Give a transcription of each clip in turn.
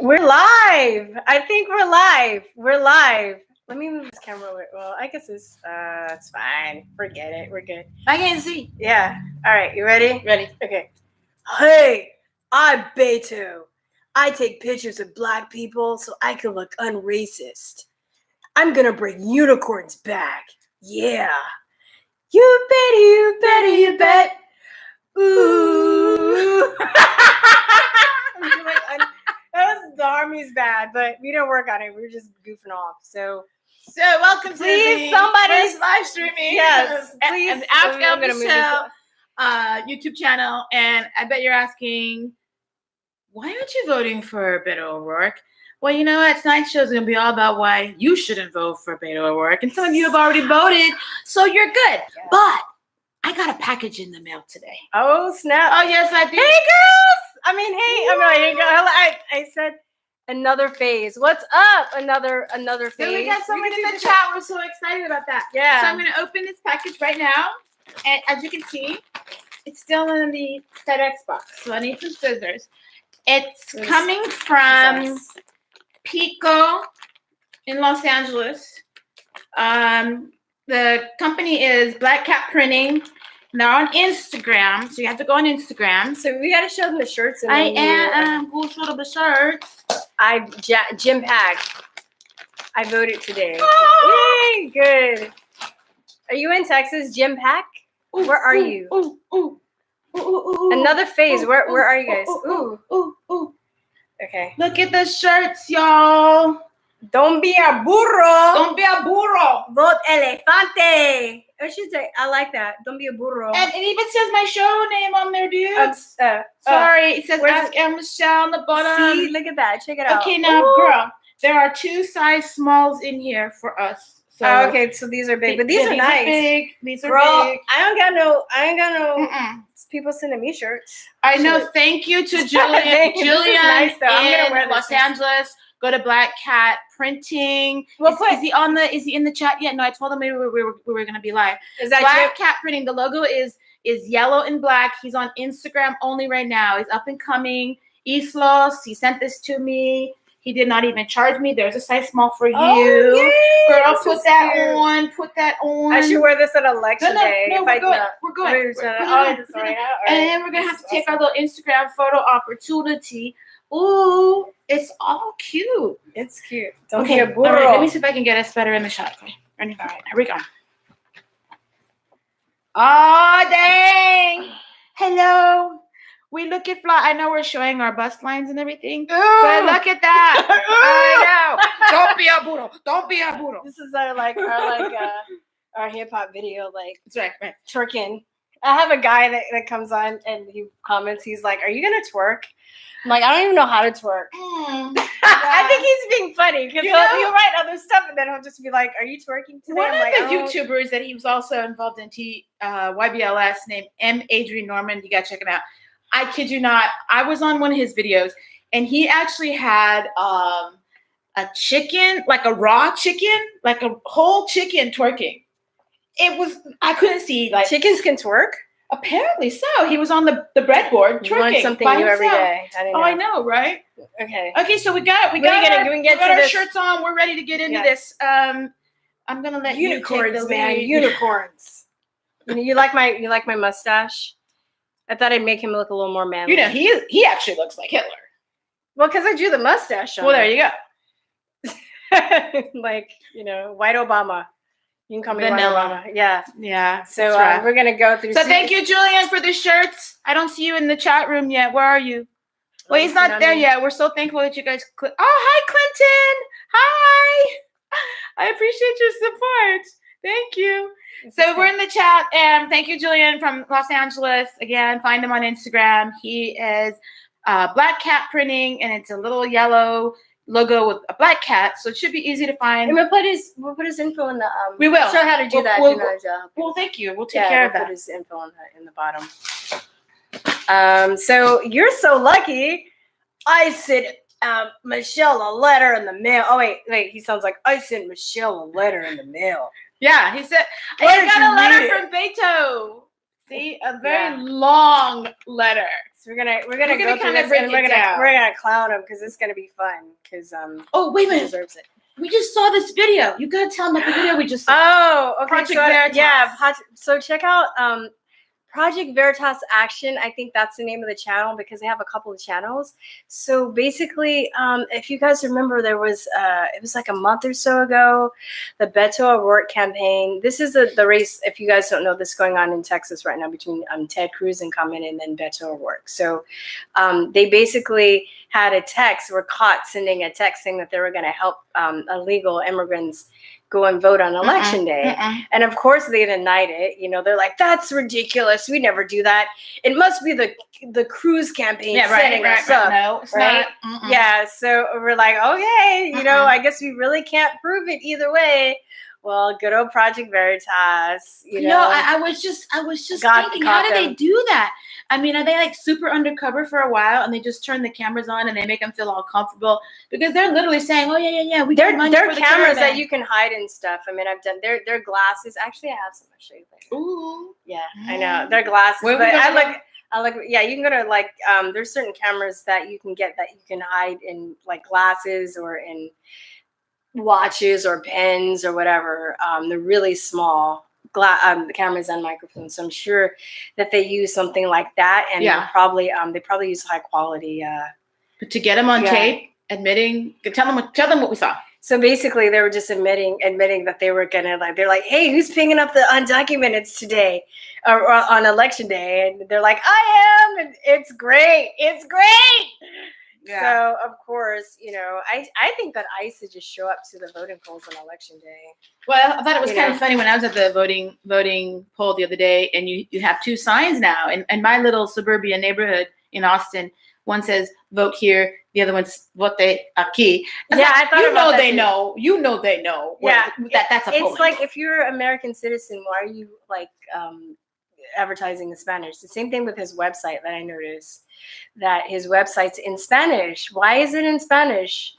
We're live. I think we're live. We're live. Let me move this camera away. Well, I guess it's fine. Forget it. We're good. I can't see. Yeah. All right. You ready? Ready. Okay. Hey, I'm Beto. I take pictures of black people so I can look unracist. I'm gonna bring unicorns back. Yeah. You bet, you bet, you bet. Ooh. The army's bad, but we didn't work on it. We were just goofing off. So welcome to please, the somebody first live streaming. Yes, please. And Ask Elle gonna Michelle YouTube channel. And I bet you're asking, why aren't you voting for Beto O'Rourke? Well, you know what? Tonight's show is going to be all about why you shouldn't vote for Beto O'Rourke. And some of you have already voted, so you're good. Yeah. But I got a package in the mail today. Oh, snap. Oh, yes, I did. Hey, girls. I said another phase. What's up? Another phase. So we got someone in the chat. We're so excited about that. Yeah. So I'm going to open this package right now. And as you can see, it's still in the FedEx box. So I need some scissors. It's coming from Pico in Los Angeles. The company is Black Cat Printing. They're on Instagram, so you have to go on Instagram. So we got to show them the shirts. I am going to show them the shirts. Jim Pack. I voted today. Oh! Yay, good. Are you in Texas, Jim Pack? Where are you? Another phase. Where are you guys? Okay. Look at the shirts, y'all. Don't be a burro. Don't be a burro. Vote elefante. I should say, I like that. Don't be a burro. And it even says my show name on there, dude. Sorry, it says Ask Elle Michelle on the bottom. See, look at that. Check it out. Okay, now, girl, there are 2 size smalls in here for us. So okay, so these are big, but these are nice. Big. These are big. I ain't got no. People sending me shirts. I know. Thank you to Julian. Julian nice, I'm in Los Angeles. Go to Black Cat Printing. Is he in the chat yet? No, I told him maybe we were gonna be live. Is that Black Cat Printing? The logo is yellow and black. He's on Instagram only right now. He's up and coming. Islos. He sent this to me. He did not even charge me. There's a size small for you. Yay, girl, put that on. Put that on. I should wear this at election day. No, we're going. And then we're gonna have to take our little Instagram photo opportunity. Ooh, it's all cute. It's cute. Don't be a burro. Right, let me see if I can get us better in the shot. Okay. All right, here we go. Oh, dang. Hello. We look at fly. I know we're showing our bust lines and everything, but look at that. I know. Don't be a burro. Don't be a burro. This is our hip hop video, that's right. Twerking. I have a guy that comes on and he comments. He's like, "Are you gonna twerk?" I'm like, I don't even know how to twerk. Yeah. I think he's being funny because he'll write other stuff and then he'll just be like, "Are you twerking today?" One of the YouTubers that he was also involved in YBLS named M. Adrian Norman. You gotta check him out. I kid you not. I was on one of his videos and he actually had a chicken, like a raw chicken, like a whole chicken twerking. I couldn't see. Like, chickens can twerk? Apparently so. He was on the breadboard twerking. You learn something new every day. I know, right? Okay, so we got our shirts on. We're ready to get into this. I'm gonna let unicorns, you take the man. lead. Unicorns. You like my mustache? I thought I'd make him look a little more manly. You know, he actually looks like Hitler. Well, because I drew the mustache on. Well, there you go. White Obama. You can call me Vanilla. White Obama. Yeah. So we're gonna go through. So thank you, Julian, for the shirts. I don't see you in the chat room yet. Where are you? Well, he's not there yet. We're so thankful that you guys. Oh, hi, Clinton. Hi. I appreciate your support. Thank you. So we're in the chat, and thank you, Julian from Los Angeles. Again, find him on Instagram. He is Black Cat Printing, and it's a little yellow logo with a black cat, so it should be easy to find. And we'll put his info in the. We will show how to do that. Well, thank you. We'll take care of that. We'll put his info in the bottom. So you're so lucky. I sent Michelle a letter in the mail. Oh wait. He sounds like I sent Michelle a letter in the mail. Yeah, he said I got a letter from Beto. See, a very long letter. So we're gonna We're go gonna through kinda this, break and it down. we're gonna clown him because it's gonna be fun. Because Oh, wait a he minute. deserves it. We just saw this video. You gotta tell them about the video we just saw. Oh, okay. Project so, Veritas. Yeah. So check out Project Veritas Action. I think that's the name of the channel because they have a couple of channels. So basically, if you guys remember, there was it was like a month or so ago, the Beto O'Rourke campaign. This is the race. If you guys don't know, this is going on in Texas right now between Ted Cruz incumbent and then Beto O'Rourke. So they basically had a text. Were caught sending a text saying that they were going to help illegal immigrants go and vote on election day. And of course they denied it. You know, they're like, that's ridiculous. We never do that. It must be the Cruz campaign setting us up. No, it's right? not. Yeah. So we're like, okay, you know, I guess we really can't prove it either way. Well, good old Project Veritas. You know, I was just thinking, how do they do that? I mean, are they like super undercover for a while and they just turn the cameras on and they make them feel all comfortable? Because they're literally saying, oh, yeah, we got money for the cameras caravan. that you can hide and stuff. I mean, I've done their glasses. Actually, I have some. I'll show you later. Ooh. Yeah, I know. Their glasses. Where but I look, yeah, you can go to like, there's certain cameras that you can get that you can hide in like glasses or in watches or pens or whatever. They're really small cameras and microphones. So I'm sure that they use something like that, and they probably use high quality. But to get them on tape, admitting, tell them what we saw. So basically, they were just admitting that they were gonna they're like, hey, who's picking up the undocumented today, or on election day? And they're like, I am, and it's great. Yeah. So of course, you know, I think that ICE should just show up to the voting polls on election day. Well, I thought it was kind of funny when I was at the voting poll the other day, and you have two signs now. In my little suburbia neighborhood in Austin, one says vote here, the other one's vote aquí. Yeah, I thought about that. You know they know. Yeah, that's a polling. It's like if you're an American citizen, why are you like advertising in Spanish? The same thing with his website that I noticed, that his website's in Spanish. Why is it in Spanish?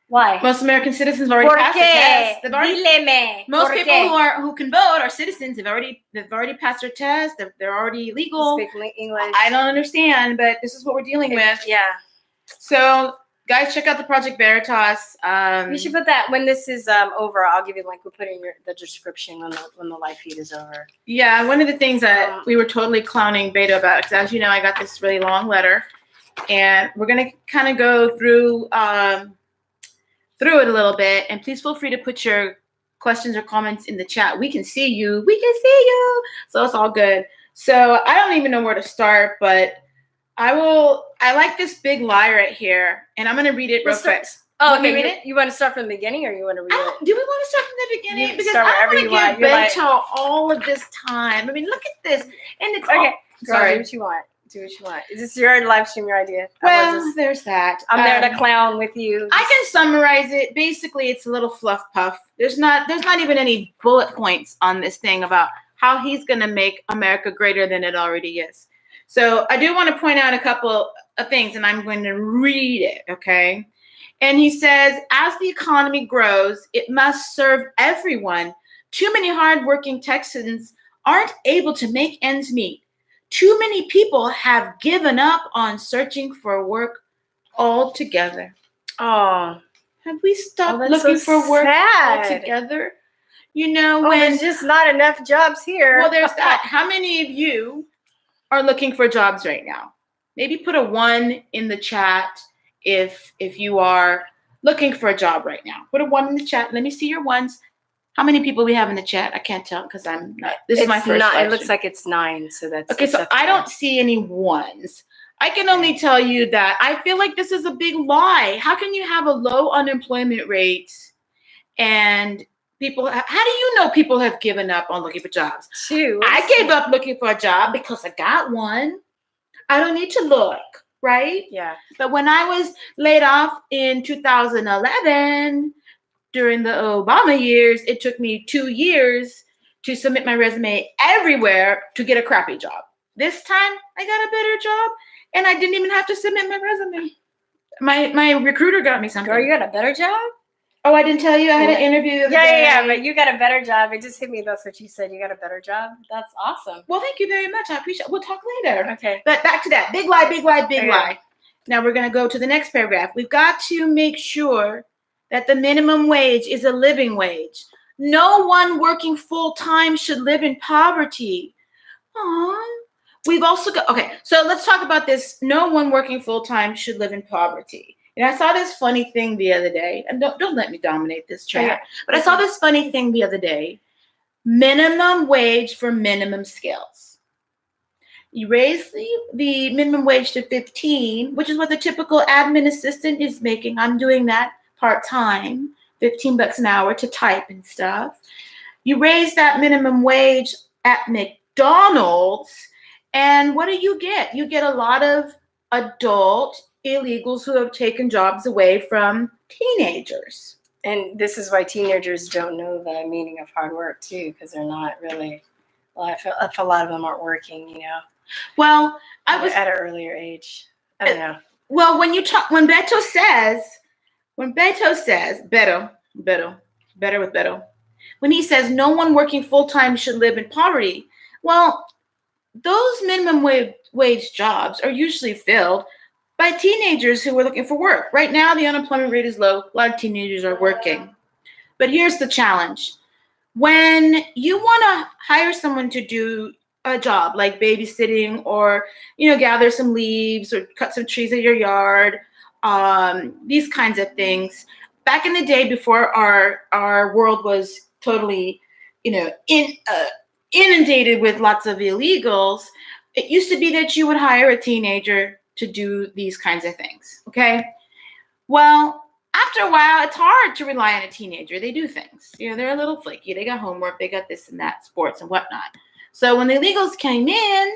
Why? Most American citizens have already passed the test. Most people who can vote are citizens. They've already passed their test. They're already legal. Speak English. I don't understand, but this is what we're dealing with. Yeah. So guys, check out the Project Veritas. We should put that when this is over. I'll give you the link. We'll put in the description when the live feed is over. Yeah, one of the things that we were totally clowning Beto about, because as you know, I got this really long letter, and we're gonna kind of go through it a little bit. And please feel free to put your questions or comments in the chat. We can see you. So it's all good. So I don't even know where to start, but I like this big lie right here, and I'm going to read it real quick. Oh, okay. Read it? You want to start from the beginning, or you want to read it? Do we want to start from the beginning? You because start I wherever want to give Beto all of this time. I mean, look at this. And it's okay. Sorry. Do what you want. Is this your live stream, your idea? Well, there's that. I'm there to clown with you. I can summarize it. Basically, it's a little fluff puff. There's not even any bullet points on this thing about how he's going to make America greater than it already is. So I do want to point out a couple of things, and I'm going to read it, okay? And he says, as the economy grows, it must serve everyone. Too many hardworking Texans aren't able to make ends meet. Too many people have given up on searching for work altogether. Oh, have we stopped looking for work altogether? You know, when there's just not enough jobs here. Well, there's that. How many of you are looking for jobs right now? Maybe put a 1 in the chat if you are looking for a job right now. Put a 1 in the chat. Let me see your ones. How many people we have in the chat? I can't tell because I'm not. This is my first question. It looks like it's 9, so that's okay. So I don't see any 1s. I can only tell you that I feel like this is a big lie. How can you have a low unemployment rate and people? How do you know people have given up on looking for jobs? 2. I gave up looking for a job because I got one. I don't need to look, right? Yeah. But when I was laid off in 2011. During the Obama years, it took me 2 years to submit my resume everywhere to get a crappy job. This time, I got a better job, and I didn't even have to submit my resume. My recruiter got me something. Girl, you got a better job? Oh, I didn't tell you I had an interview the other day. Yeah, but you got a better job. It just hit me. That's what you said. You got a better job. That's awesome. Well, thank you very much. I appreciate it. We'll talk later. Okay. But back to that. Big lie, big lie, big lie. Now we're going to go to the next paragraph. We've got to make sure that the minimum wage is a living wage. No one working full-time should live in poverty. Aww. We've also got, okay, so let's talk about this. No one working full-time should live in poverty. And I saw this funny thing the other day, and don't let me dominate this chat, but I saw this funny thing the other day. Minimum wage for minimum skills. You raise the minimum wage to 15, which is what the typical admin assistant is making. I'm doing that part-time, $15 an hour to type and stuff. You raise that minimum wage at McDonald's, and what do? You get a lot of adult illegals who have taken jobs away from teenagers. And this is why teenagers don't know the meaning of hard work too, because they're not really, well, I feel a lot of them aren't working, you know. Well, I was at an earlier age. I don't know. Well, when Beto says, Beto, when he says no one working full-time should live in poverty, well, those minimum wage jobs are usually filled by teenagers who are looking for work. Right now, the unemployment rate is low. A lot of teenagers are working. But here's the challenge. When you want to hire someone to do a job like babysitting or, gather some leaves or cut some trees in your yard, these kinds of things. Back in the day before our world was totally, inundated with lots of illegals, it used to be that you would hire a teenager to do these kinds of things, okay? Well, after a while, it's hard to rely on a teenager. They do things. They're a little flaky. They got homework. They got this and that, sports and whatnot. So when the illegals came in,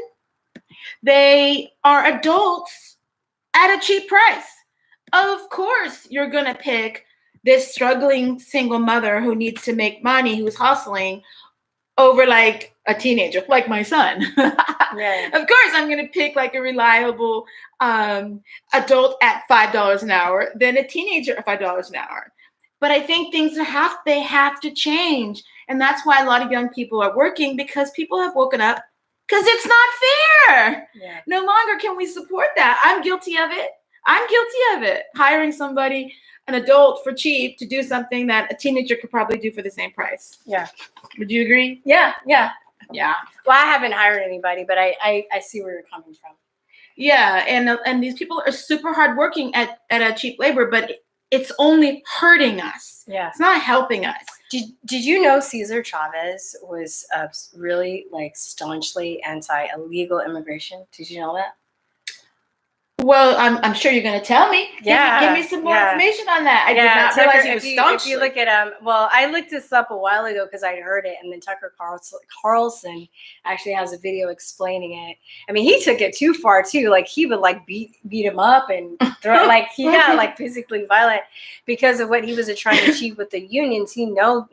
they are adults at a cheap price. Of course, you're going to pick this struggling single mother who needs to make money, who's hustling, over like a teenager, like my son. Yeah. Of course, I'm going to pick like a reliable adult at $5 an hour than a teenager at $5 an hour. But I think things have to change. And that's why a lot of young people are working, because people have woken up because it's not fair. Yeah. No longer can we support that. I'm guilty of it. Hiring somebody, an adult, for cheap to do something that a teenager could probably do for the same price. Yeah. Would you agree? Yeah. Yeah. Well, I haven't hired anybody, but I see where you're coming from. Yeah, and these people are super hardworking at a cheap labor, but it's only hurting us. Yeah. It's not helping us. Did you know Cesar Chavez was really staunchly anti-illegal immigration? Did you know that? Well, I'm sure you're going to tell me. Yeah. Give me some more information on that. I did not realize he was staunch. If you look at well, I looked this up a while ago because I'd heard it, and then Tucker Carlson actually has a video explaining it. I mean, he took it too far too. Like he would beat him up and throw he got physically violent because of what he was trying to achieve with the unions. He knew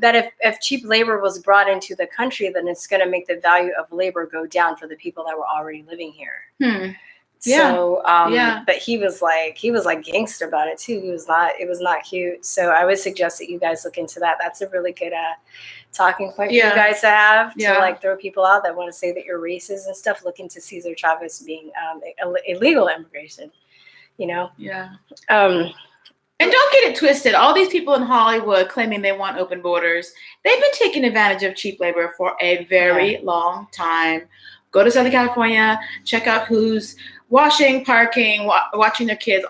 that if cheap labor was brought into the country, then it's going to make the value of labor go down for the people that were already living here. Yeah. So, but he was gangster about it too. It was not cute. So I would suggest that you guys look into that. That's a really good talking point for you guys to have to throw people out that want to say that you're racist and stuff. Look into Cesar Chavez being illegal immigration, Yeah. And don't get it twisted. All these people in Hollywood claiming they want open borders, they've been taking advantage of cheap labor for a very long time. Go to Southern California, check out who's washing, parking, watching their kids,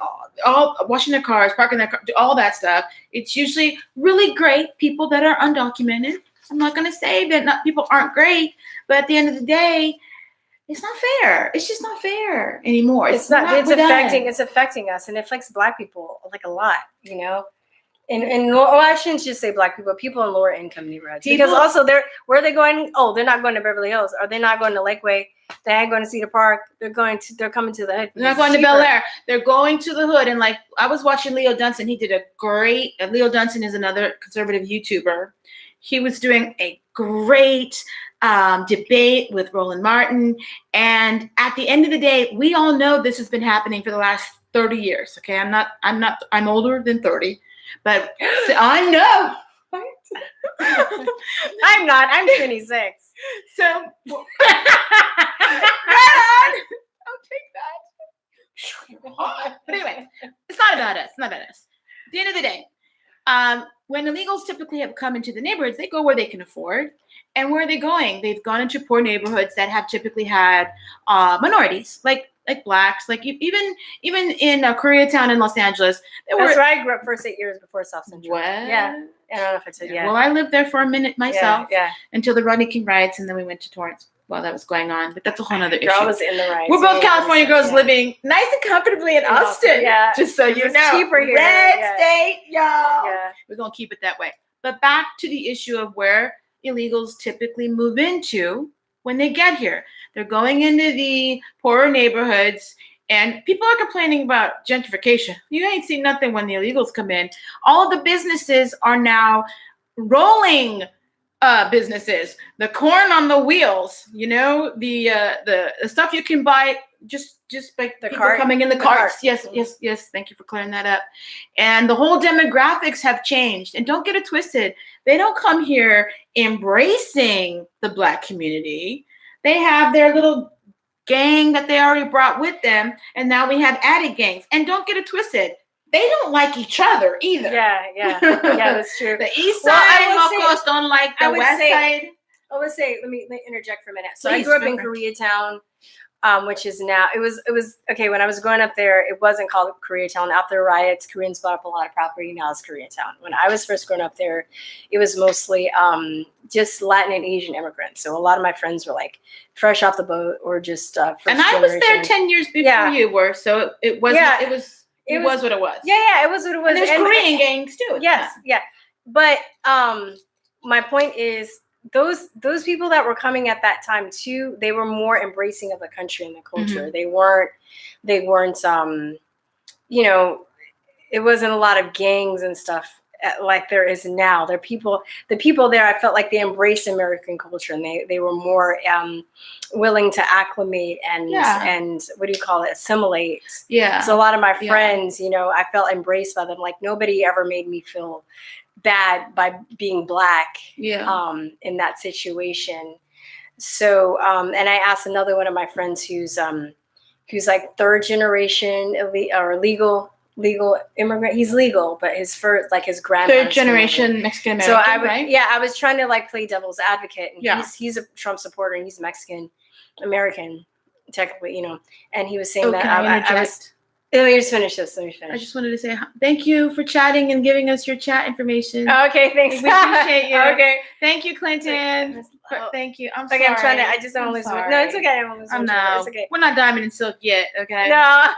all washing their cars, parking their cars, all that stuff. It's usually really great people that are undocumented. I'm not going to say that people aren't great, but at the end of the day, it's not fair. It's just not fair anymore. It's affecting us, and it affects Black people a lot, And I shouldn't just say Black people, people in lower income neighborhoods. Because also where are they going? Oh, they're not going to Beverly Hills. Are they not going to Lakeway? They ain't going to Cedar Park. They're coming to the hood. They're not going to Bel Air. They're going to the hood. And I was watching Leo Dunson. He did Leo Dunson is another conservative YouTuber. He was doing a great debate with Roland Martin. And at the end of the day, we all know this has been happening for the last 30 years. Okay. I'm older than 30. But I know. I'm not. I'm 26. So, right on. I'll take that. But anyway, it's not about us. It's not about us. At the end of the day, when illegals typically have come into the neighborhoods, they go where they can afford. And where are they going? They've gone into poor neighborhoods that have typically had minorities, like blacks, like even in Koreatown in Los Angeles. That's where I grew up for 8 years before South Central. What? Yeah. I don't know if I said yeah. Well, I lived there for a minute myself. Yeah. Until the Rodney King riots, and then we went to Torrance while that was going on. But that's a whole other issue. I was in the riots. We're both California girls living nice and comfortably in Austin. Yeah. Just so you know. Cheaper here. Red state, y'all. Yeah. We're going to keep it that way. But back to the issue of where illegals typically move into when they get here. They're going into the poorer neighborhoods, and people are complaining about gentrification. You ain't seen nothing when the illegals come in. All of the businesses are now rolling businesses. The corn on the wheels, you know, the stuff you can buy just by the people coming in the carts. Yes. Thank you for clearing that up. And the whole demographics have changed. And don't get it twisted. They don't come here embracing the Black community. They have their little gang that they already brought with them. And now we have added gangs. And don't get it twisted. They don't like each other either. Yeah, that's true. The east side locals don't like the west side. I would say, let me interject for a minute. So Please, I grew up in Koreatown, which is now, it was okay, when I was growing up there, it wasn't called Koreatown. After the riots, Koreans bought up a lot of property. Now it's Koreatown. When I was first growing up there, it was mostly just Latin and Asian immigrants. So a lot of my friends were like fresh off the boat or just first And I was there 10 years before you were, so it was what it was. Yeah, it was what it was. And there's Korean gangs too. Yes, yeah. But my point is, those people that were coming at that time too, they were more embracing of the country and the culture. Mm-hmm. They weren't you know, it wasn't a lot of gangs and stuff like there is now. The people there, I felt like they embraced American culture, and they were more willing to acclimate and what do you call it, assimilate. Yeah. So a lot of my friends, you know, I felt embraced by them. Like nobody ever made me feel bad by being Black in that situation. So and I asked another one of my friends who's like third generation legal immigrant. He's legal, but his first, like his grandparents. Third generation Mexican American. So right? I was trying to like play devil's advocate, and he's a Trump supporter, and he's Mexican American, technically, you know. And he was saying that I was. Let me just finish this. I just wanted to say thank you for chatting and giving us your chat information. Okay, thanks. We appreciate you. Okay, thank you, Clinton. Thank you. I'm sorry. I'm trying to. I just don't lose. No, it's okay. I'm not. It's okay. We're not diamond and silk yet. Okay. No,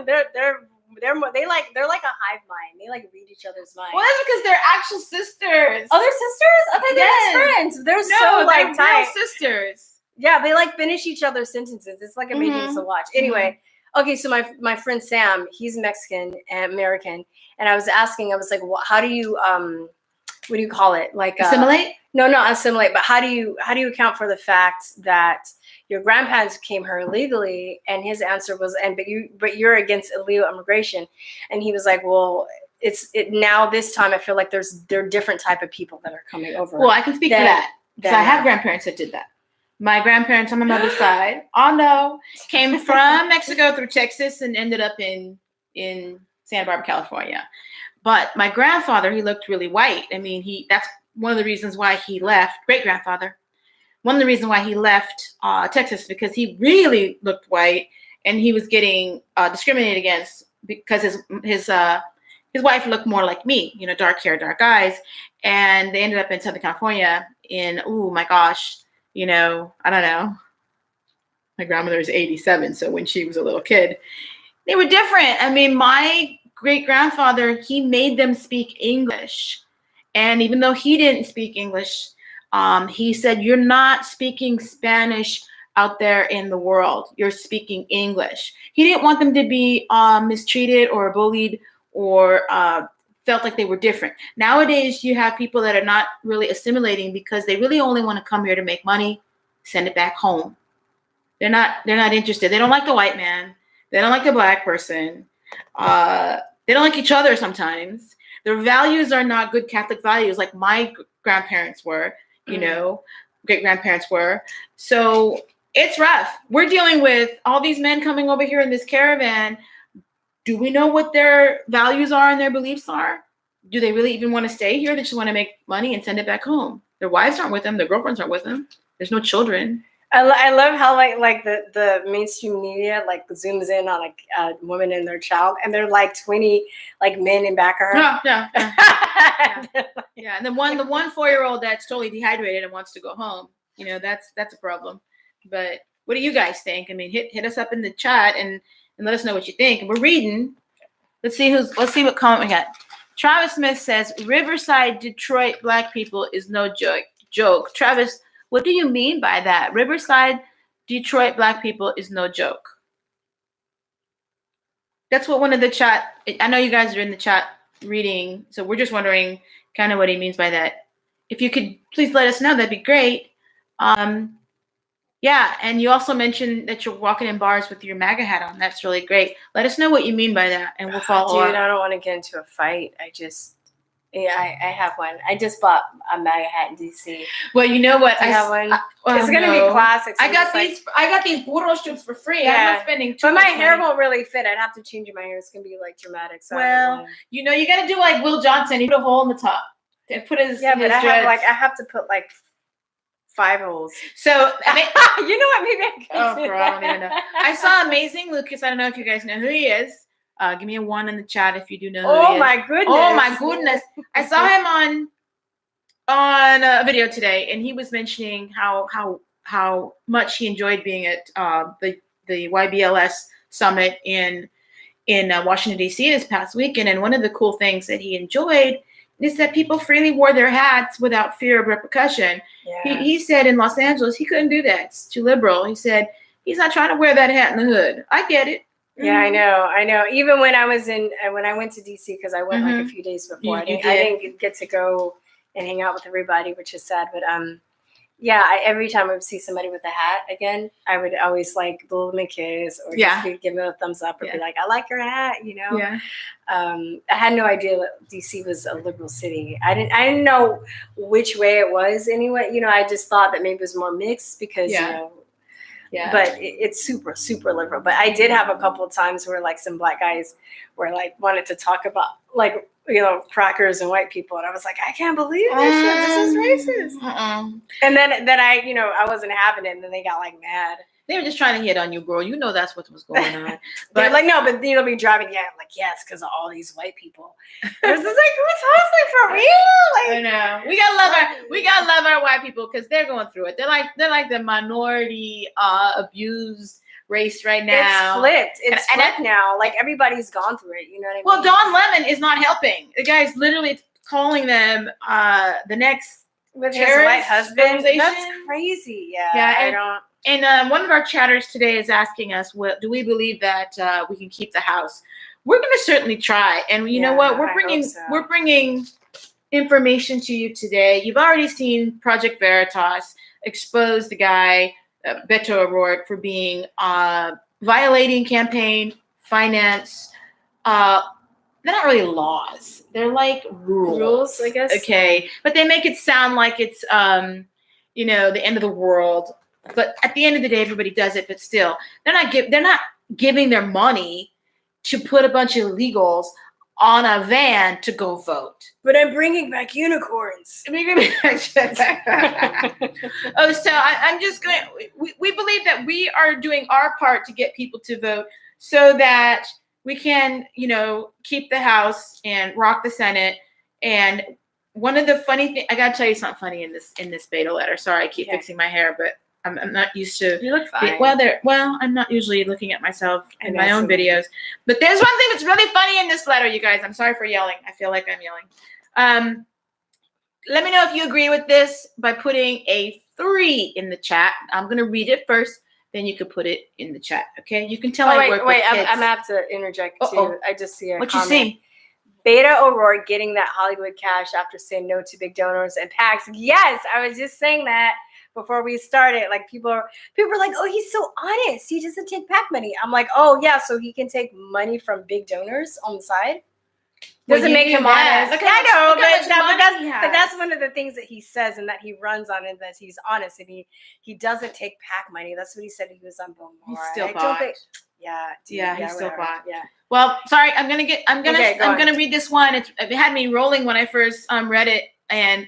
they're like a hive mind. They like read each other's minds. Well, that's because they're actual sisters. Oh, they're sisters? I think they're friends. They're so like tight. Sisters. Yeah, they like finish each other's sentences. It's like amazing to watch. Anyway, okay, so my friend Sam, he's Mexican and American, and I was asking, I was like, well, how do you what do you call it? Like assimilate? No, not assimilate, but how do you account for the fact that your grandparents came here illegally? And his answer was, but you're against illegal immigration. And he was like, well, now this time I feel like there are different type of people that are coming over. Well, I can speak to that because I have grandparents that did that. My grandparents on my mother's side, came from Mexico through Texas and ended up in Santa Barbara, California. But my grandfather, he looked really white. I mean, that's one of the reasons why he left. Great-grandfather. One of the reasons why he left Texas, because he really looked white, and he was getting discriminated against because his wife looked more like me, you know, dark hair, dark eyes, and they ended up in Southern California. Oh my gosh, you know, I don't know. My grandmother is 87, so when she was a little kid, they were different. I mean, my great-grandfather, he made them speak English, and even though he didn't speak English, he said, you're not speaking Spanish out there in the world. You're speaking English. He didn't want them to be mistreated or bullied or felt like they were different. Nowadays, you have people that are not really assimilating because they really only want to come here to make money, send it back home. They're not interested. They don't like the white man. They don't like the Black person. They don't like each other sometimes. Their values are not good Catholic values like my grandparents were, you know, great-grandparents were. So it's rough. We're dealing with all these men coming over here in this caravan. Do we know what their values are and their beliefs are? Do they really even want to stay here? They just want to make money and send it back home. Their wives aren't with them. Their girlfriends aren't with them. There's no children. I love how like the mainstream media like zooms in on like a woman and their child, and they're like 20 like men in back of her. Yeah. And then the 4-year-old that's totally dehydrated and wants to go home. You know, that's a problem. But what do you guys think? I mean, hit us up in the chat and let us know what you think. And we're reading. Let's see what comment we got. Travis Smith says Riverside, Detroit black people is no joke. Travis, what do you mean by that? Riverside, Detroit black people is no joke. That's what one of the chat, I know you guys are in the chat reading, so we're just wondering kind of what he means by that. If you could please let us know, that'd be great. Yeah, and you also mentioned that you're walking in bars with your MAGA hat on. That's really great. Let us know what you mean by that, and we'll follow up. Dude, I don't want to get into a fight. I have one. I just bought a MAGA hat in DC. Well, you know what? I have one. It's gonna be classic. So I got these burro shoots for free. Yeah. I'm not spending too but much my hair money. won't really fit. I'd have to change my hair. It's gonna be like dramatic. So well, you know, you got to do like Will Johnson. You put a hole in the top and put his but I dreads. have to put like 5 holes. So you know what? Maybe I can. Oh, girl, I don't even know. I saw Amazing Lucas. I don't know if you guys know who he is. Give me a 1 in the chat if you do know who he is. Oh my goodness! Oh my goodness! I saw him on a video today, and he was mentioning how much he enjoyed being at the YBLS summit in Washington D.C. this past weekend. And one of the cool things that he enjoyed is that people freely wore their hats without fear of repercussion. Yeah. He said in Los Angeles he couldn't do that. It's too liberal. He said he's not trying to wear that hat in the hood. I get it. Yeah, I know. Even when I was when I went to DC, because I went like a few days before, I didn't get to go and hang out with everybody, which is sad. But every time I would see somebody with a hat again, I would always like blow them a kiss or just give them a thumbs up or be like, "I like your hat," you know. Yeah. I had no idea that DC was a liberal city. I didn't know which way it was anyway. You know, I just thought that maybe it was more mixed because you know. Yeah. But it's super, super liberal. But I did have a couple of times where like some black guys were like wanted to talk about like, you know, crackers and white people. And I was like, I can't believe this shit. This is racist. And then I wasn't having it. And then they got like mad. They were just trying to hit on you, girl. You know that's what was going on. But they're like, no, but be driving. Yeah, I'm like, yeah, it's because of all these white people. I was just like, who's hustling for real? Like, I know. We gotta love our white people because they're going through it. They're like the minority abused race right now. It's flipped. It's flipped now. Like everybody's gone through it. You know what I mean? Well, Don Lemon is not helping. The guy's literally calling them the next with his white husband. That's crazy. Yeah. I don't. And one of our chatters today is asking us, do we believe that we can keep the house? We're going to certainly try. And you know what? We're bringing information to you today. You've already seen Project Veritas expose the guy, Beto O'Rourke, for being violating campaign finance. They're not really laws. They're like rules. Rules, I guess. Okay. But they make it sound like it's, the end of the world. But at the end of the day, everybody does it. But still, they're not giving their money to put a bunch of illegals on a van to go vote. But I'm bringing back unicorns. I'm just going. We believe that we are doing our part to get people to vote, so that we can, keep the House and rock the Senate. And one of the funny things, I gotta tell you something funny in this Beto letter. Sorry, I keep fixing my hair, but I'm not used to. You look fine. I'm not usually looking at myself in my own videos. But there's one thing that's really funny in this letter, you guys. I'm sorry for yelling. I feel like I'm yelling. Let me know if you agree with this by putting a 3 in the chat. I'm gonna read it first, then you can put it in the chat. Okay? You can tell I work with kids. I'm gonna have to interject too. I just see a what comment. You see? Beto O'Rourke getting that Hollywood cash after saying no to big donors and PACs. Yes, I was just saying that before we started. Like people are like, oh, he's so honest. He doesn't take PAC money. I'm like, oh yeah, so he can take money from big donors on the side. Doesn't make him honest. Look I know, look how much but money he but that's has. one of the things that he says and that he runs on, and that he's honest, and he doesn't take PAC money. That's what he said. He was on Bone. He's still bought. Yeah, He's still whatever. bought. Yeah. Well, sorry, I'm gonna read this one. It had me rolling when I first read it, and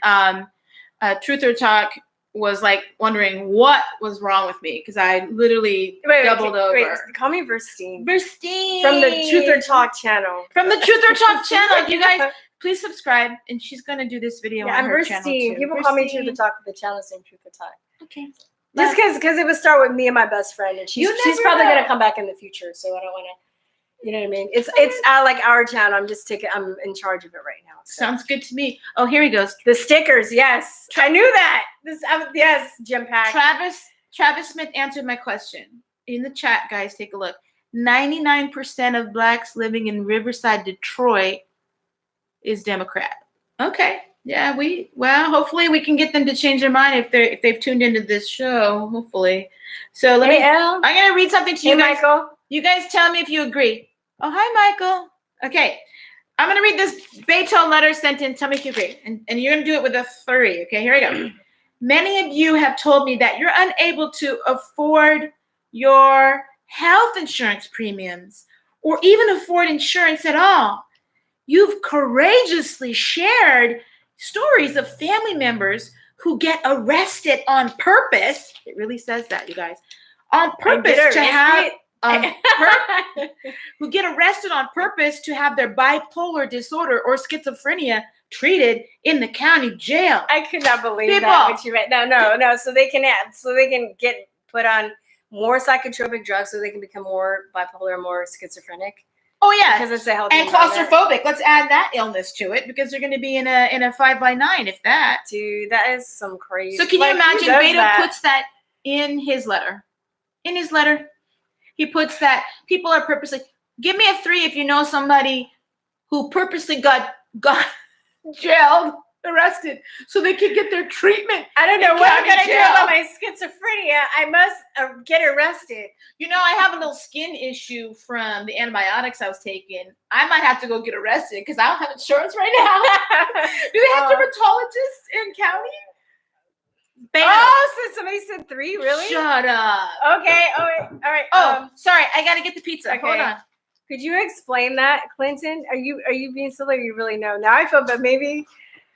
Truth or Talk was like wondering what was wrong with me because I literally doubled over. Wait, call me Virstyne. Virstyne From the Truth or Talk channel. From the Truth or Talk channel. You guys, please subscribe, and she's gonna do this video on her channel too. People call me Truth or Talk for the channel, same Truth or Talk. Okay. Just because it would start with me and my best friend, and she's probably gonna come back in the future, so I don't want to. You know what I mean? It's like our channel. I'm in charge of it right now. So. Sounds good to me. Oh, here he goes. The stickers, yes. I knew that. Yes, Jim Pack. Travis Smith answered my question in the chat, guys. Take a look. 99% of blacks living in Riverside, Detroit, is Democrat. Okay. Yeah, hopefully we can get them to change their mind if they've tuned into this show. Hopefully. So Elle. I'm gonna read something to you guys. Michael. You guys tell me if you agree. Oh, hi, Michael. Okay. I'm going to read this Beto letter sent in. Tell me if you agree. And you're going to do it with a 3. Okay, here we go. Many of you have told me that you're unable to afford your health insurance premiums or even afford insurance at all. You've courageously shared stories of family members who get arrested on purpose. It really says that, you guys. On purpose to have... who get arrested on purpose to have their bipolar disorder or schizophrenia treated in the county jail. I could not believe that. What you read. No. So they can get put on more psychotropic drugs, so they can become more bipolar, more schizophrenic. Oh yeah, because it's a healthy and claustrophobic. Let's add that illness to it because they're going to be in a 5x9 if that. Dude, that is some crazy. So can you imagine? Beto puts that in his letter. In his letter. He puts that people are purposely. Give me a 3 if you know somebody who purposely got jailed, arrested, so they could get their treatment. I don't know what I'm gonna do about my schizophrenia. I must get arrested. You know, I have a little skin issue from the antibiotics I was taking. I might have to go get arrested because I don't have insurance right now. Do they have dermatologists in county? Bam. Oh, so somebody said 3, really? Shut up. Okay. All right. Oh, sorry. I gotta get the pizza. Okay. Hold on. Could you explain that, Clinton? Are you being silly? Or you really know? Now I feel, but maybe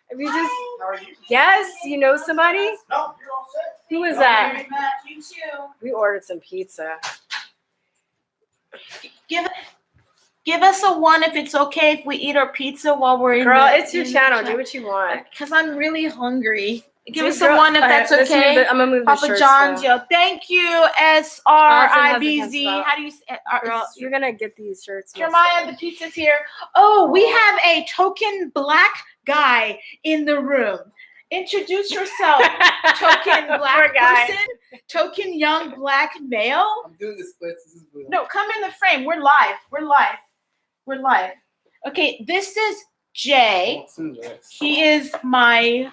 if you just. How are you? Yes, you know somebody. No, you're all set. Who was that? You too. We ordered some pizza. Give us a 1 if it's okay if we eat our pizza while we're in. Girl, it's your channel. Do what you want. Because I'm really hungry. Give us a 1 if that's okay. I'm gonna move the Papa John's, yo. Thank you, SRIBZ. How do you say? Girl, you're gonna get these shirts. Jeremiah, the pizza's here. Oh, we have a token black guy in the room. Introduce yourself, token black person, token young black male. I'm doing the splits. This is blue. No, come in the frame. We're live. Okay, this is Jay. He is my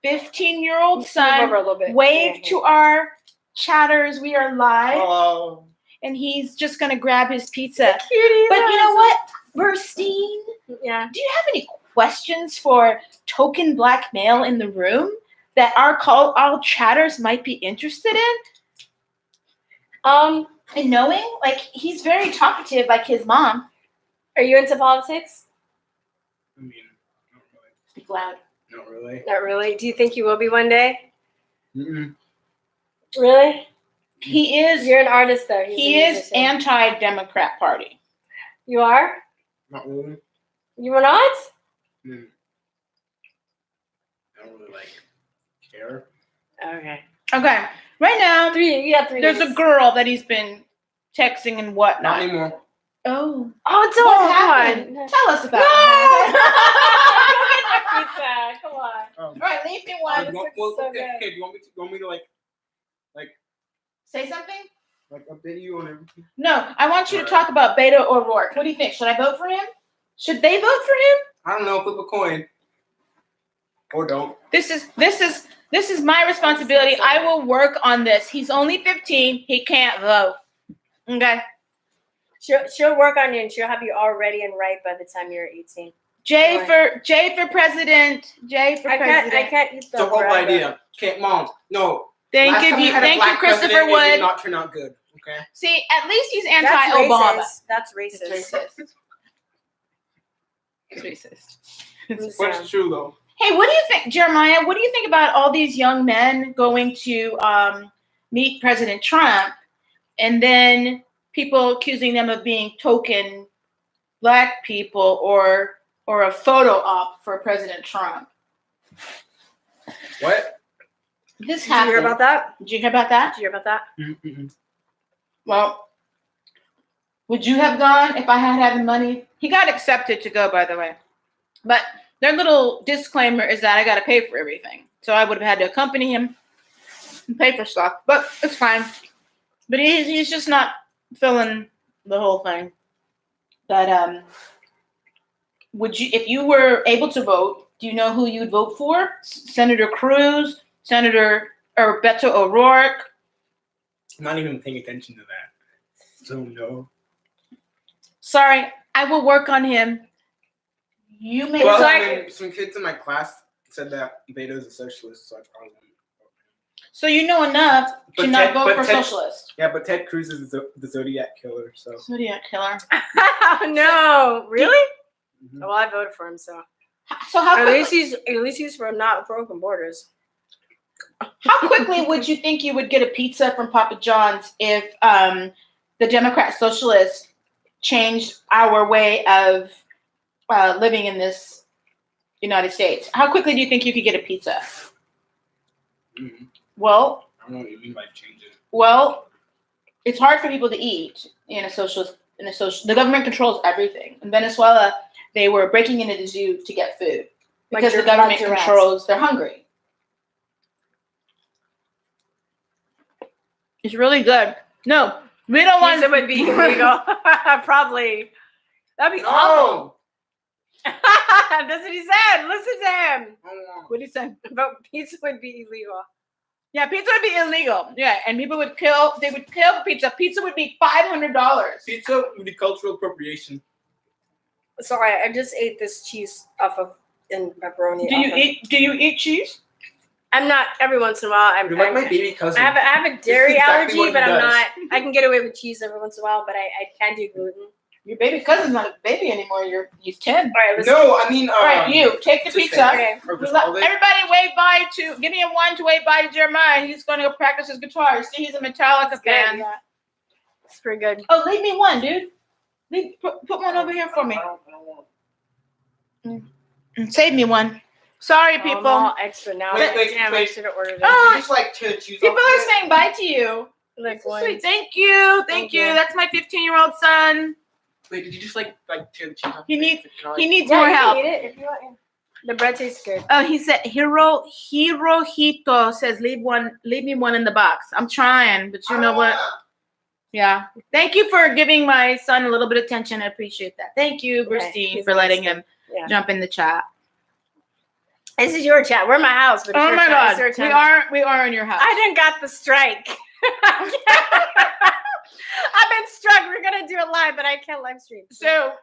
15-year-old son. Wave to our chatters. We are live. Hello. And he's just going to grab his pizza. Cutie, but you know what, Virstyne? Yeah. Do you have any questions for token black male in the room that our chatters might be interested in? In knowing? Like, he's very talkative like his mom. Are you into politics? I mean, not really. Speak loud. Not really. Not really. Do you think you will be one day? Mm-mm. Really? He is. You're an artist, though. He is anti-Democrat Party. You are? Not really. You are not? I don't really care. Okay. Right now, you got 3 there's days. a girl that he's been texting and whatnot. Not anymore. Oh, what happened? Tell us about it. Go get my pizza. Come on. All right, leave me one. This looks so good. Okay, do you want me to Say something? Update you on everything? No, I want you to talk about Beto or Rourke. What do you think? Should I vote for him? Should they vote for him? I don't know. Flip a coin. Or don't. This is my responsibility. I will work on this. He's only 15. He can't vote. Okay. She'll work on you, and she'll have you all ready and right by the time you're 18. J for president. J for president. I can't eat It's a horrible idea. Okay, Mom. No. Thank Last you, time we had a thank you, black Christopher president, It Wood. did not turn out good. Okay. See, at least he's That's anti-Obama. racist. That's racist. It's racist. It's racist. But it's true though. Hey, what do you think, Jeremiah? What do you think about all these young men going to meet President Trump, and then people accusing them of being token black people or a photo op for President Trump? What? This Did you happened. hear about that? Did you hear about that? Did you hear about that? Mm-hmm. Well, would you have gone if I had the money? He got accepted to go, by the way. But their little disclaimer is that I got to pay for everything. So I would have had to accompany him and pay for stuff. But it's fine. But he's just not feeling the whole thing. But would you, if you were able to vote, do you know who you'd vote for? Senator Cruz, Senator or Beto O'Rourke? I'm not even paying attention to that. So no. Sorry, I will work on him. You may Well, like. I mean, some kids in my class said that Beto's a socialist, so I probably wouldn't vote for him. So you know enough to But not Ted- vote but for Ted- socialist. Yeah, but Ted Cruz is the Zodiac killer, so. Zodiac killer. No, really? Mhm. Well, I voted for him, so So how at quickly, least he's for not for open borders. how quickly would you think you would get a pizza from Papa John's if the Democrat Socialists changed our way of living in this United States? How quickly do you think you could get a pizza? Mhm. Well, I don't know what you mean by change it. Well, it's hard for people to eat in a socialist. The government controls everything. In Venezuela, they were breaking into the zoo to get food because the government controls. They're hungry. It's really good. No, we don't want. Pizza would be illegal. Probably. That'd be awful. That's what he said. Listen to him. What do you say? But pizza would be illegal. Yeah, pizza would be illegal. Yeah, and people would kill. They would kill for pizza. Pizza would be $500. Pizza would be cultural appropriation. Sorry, I just ate this cheese off of and pepperoni. Do you eat cheese? I'm not every once in a while. You're like my baby cousin. I have a dairy exactly what allergy, he but I'm does. not. I can get away with cheese every once in a while, but I can't do gluten. Your baby cousin's not a baby anymore. He's 10. All right, let's No, I mean, All right, you take the just pizza. say- Okay. or just Let- all day. Everybody wave bye to. Give me a one to wave bye to Jeremiah. He's going to go practice his guitar. See, he's a Metallica That's fan. good, yeah. It's pretty good. Oh, leave me one, dude. Put one over here for me. And save me one. Sorry, Oh, people. I'm all extra now. Wait, Damn, I wait. should have ordered it. Oh, You just like to choose People off are of it? saying bye to you. Like So one. sweet. Thank you. Thank you. you. That's my 15-year-old son. Wait, did you just like tear the cheese off? He of needs- it? Can I, He needs Yeah, more you can help. eat it if you want. Yeah. The bread tastes good. Oh, he said Hirohito says leave me one in the box. I'm trying, but you know what? Yeah. Thank you for giving my son a little bit of attention. I appreciate that. Thank you, Okay, Virstyne, he's for letting nice. him Yeah. jump in the chat. This is your chat. We're in my house, but it's Oh your my chat. God, It's your we chat. are in your house. I didn't got the strike. I've been struck. We're gonna do it live, but I can't live stream. So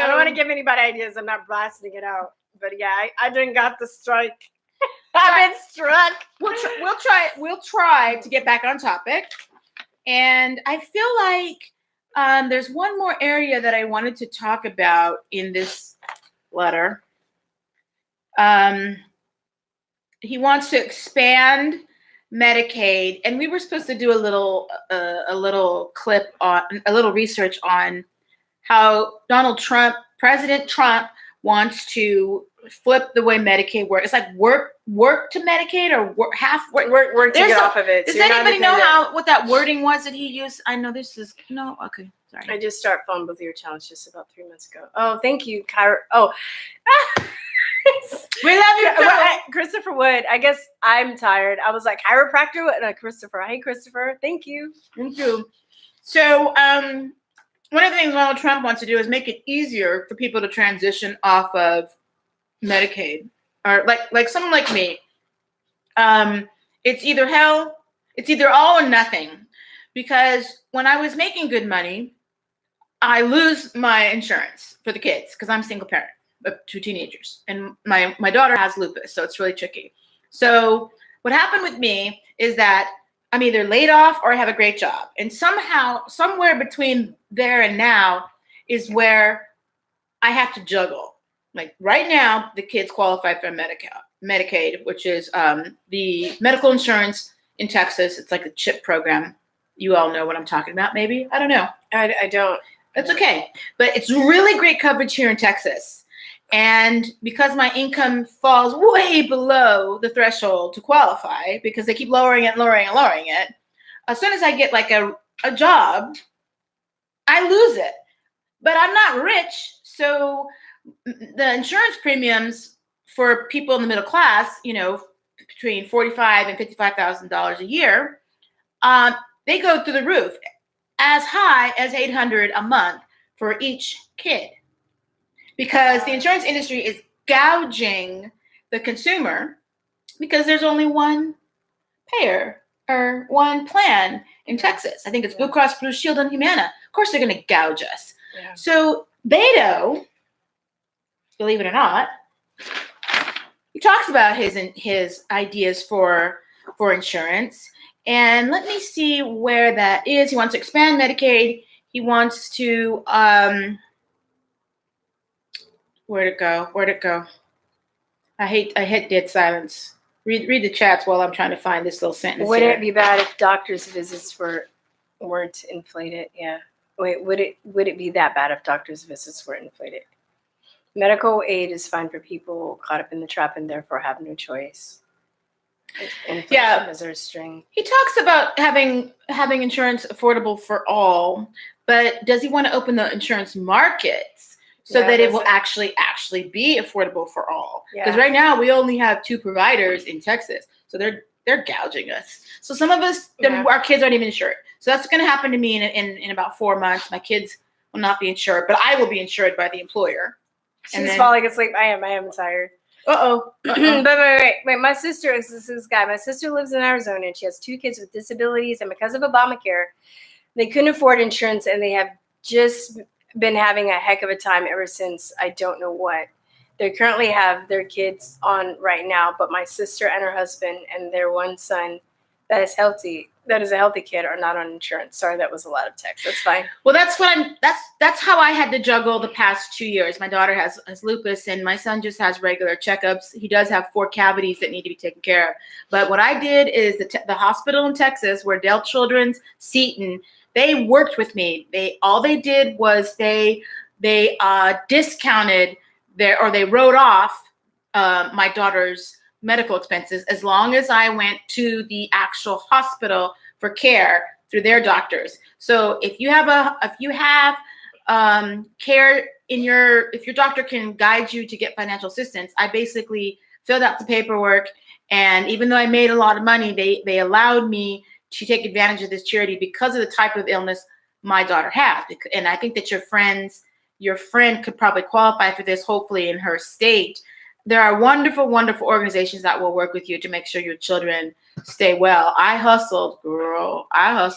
I don't want to give anybody ideas. I'm not blasting it out. But yeah, I didn't got the strike. I've been struck. We'll try to get back on topic. And I feel like there's one more area that I wanted to talk about in this letter. He wants to expand Medicaid, and we were supposed to do a little clip on a little research on how President Trump wants to flip the way Medicaid works. It's like work to Medicaid or half work. Work to There's get a- off of it. Does So you're not anybody know independent. what that wording was that he used? I know this is no. Okay, sorry. I just start phone booth your challenge just about 3 months ago. Oh, thank you, Kyra. Oh, We love you too. Christopher Wood. I guess I'm tired. I was like chiropractor and Christopher. Hey, Christopher. Thank you. Thank you. So, one of the things Donald Trump wants to do is make it easier for people to transition off of Medicaid, or like someone like me. It's either all or nothing. Because when I was making good money, I lose my insurance for the kids because I'm a single parent. two teenagers, and my daughter has lupus, so it's really tricky. So what happened with me is that I'm either laid off or I have a great job, and somehow, somewhere between there and now is where I have to juggle. Like right now, the kids qualify for Medicaid, which is the medical insurance in Texas. It's like a CHIP program. You all know what I'm talking about, maybe? I don't know. I don't. That's okay. But it's really great coverage here in Texas. And because my income falls way below the threshold to qualify, because they keep lowering it, as soon as I get like a job, I lose it. But I'm not rich, so the insurance premiums for people in the middle class, you know, between $45,000 and $55,000 a year, they go through the roof, as high as $800 a month for each kid, because the insurance industry is gouging the consumer because there's only one payer or one plan in Texas. I think it's Blue Cross Blue Shield and Humana. Of course, they're going to gouge us. Yeah. So Beto, believe it or not, he talks about his ideas for insurance. And let me see where that is. He wants to expand Medicaid. He wants to where'd it go? I hate dead silence. Read the chats while I'm trying to find this little sentence. Wouldn't it be bad if doctors' visits weren't inflated? Yeah. Wait, would it be that bad if doctors' visits were inflated? Medical aid is fine for people caught up in the trap and therefore have no choice. Inflation is our string. He talks about having insurance affordable for all, but does he want to open the insurance markets so that it will actually be affordable for all? Because right now we only have 2 providers in Texas, so they're gouging us. So some of us, our kids aren't even insured. So that's going to happen to me in about 4 months. My kids will not be insured, but I will be insured by the employer. She's falling asleep. I am tired. But wait. My sister is this guy. My sister lives in Arizona and she has 2 kids with disabilities. And because of Obamacare, they couldn't afford insurance and they have just been having a heck of a time ever since I don't know what. They currently have their kids on right now, but my sister and her husband and their one son that is a healthy kid are not on insurance. Sorry, that was a lot of text. That's fine. Well, that's how I had to juggle the past 2 years. My daughter has lupus and my son just has regular checkups. He does have 4 cavities that need to be taken care of. But what I did is the hospital in Texas where Dell Children's, Seton, they worked with me. All they did was they discounted they wrote off my daughter's medical expenses as long as I went to the actual hospital for care through their doctors. So if you have care if your doctor can guide you to get financial assistance, I basically filled out the paperwork, and even though I made a lot of money, they allowed me to take advantage of this charity because of the type of illness my daughter has. And I think that your friend could probably qualify for this, hopefully in her state. There are wonderful, wonderful organizations that will work with you to make sure your children stay well. I hustled, girl. I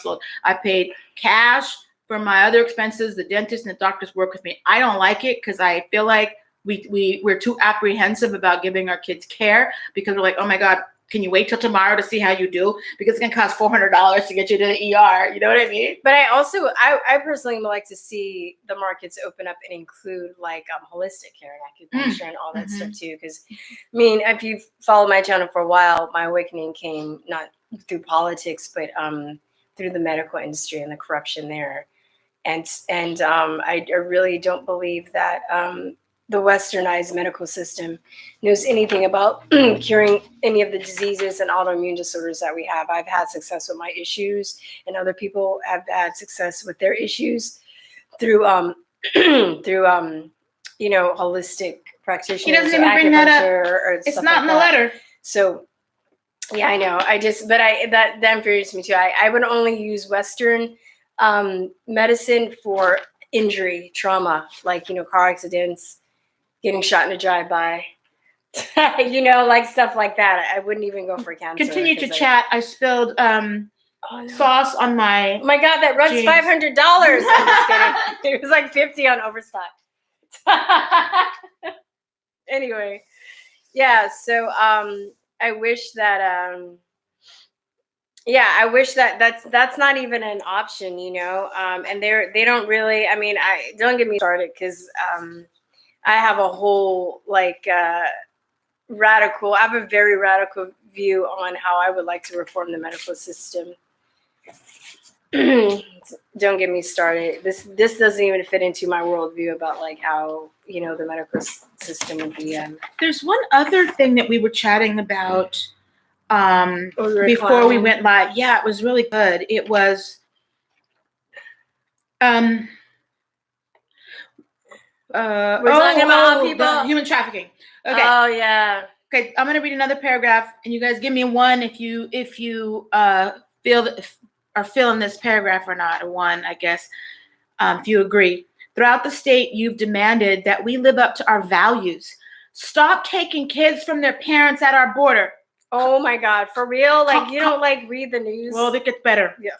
paid cash for my other expenses. The dentist and the doctors work with me. I don't like it because I feel like we're too apprehensive about giving our kids care because we're like, oh my God, can you wait till tomorrow to see how you do? Because it's going to cost $400 to get you to the ER. You know what I mean? But I personally would like to see the markets open up and include like holistic care and acupuncture and all that stuff too. Because I mean, if you've followed my channel for a while, my awakening came not through politics, but through the medical industry and the corruption there. And I really don't believe that the westernized medical system knows anything about curing any of the diseases and autoimmune disorders that we have. I've had success with my issues, and other people have had success with their issues through holistic practitioners. He doesn't even bring that up. It's not in the letter. So yeah, I know. That infuriates me too. I would only use Western medicine for injury, trauma, like car accidents, getting shot in a drive-by, like stuff like that. I wouldn't even go for cancer. Continue to chat. I spilled sauce on my. Oh my God, that runs $500. I'm just kidding. It was like $50 on Overstock. Anyway, yeah. So I wish that I wish that that's not even an option, and they don't really. I mean, I don't get me started because I have a whole radical. I have a very radical view on how I would like to reform the medical system. Don't get me started. This doesn't even fit into my worldview about like how the medical system would be. There's one other thing that we were chatting about before we went live. Yeah, it was really good. It was we're talking about people human trafficking. Okay. Oh yeah. Okay, I'm gonna read another paragraph, and you guys give me one if you are feeling this paragraph or not. Or one, I guess, if you agree. Throughout the state, you've demanded that we live up to our values. Stop taking kids from their parents at our border. Oh my God, for real? Like you don't read the news? Well, it gets better. Yeah.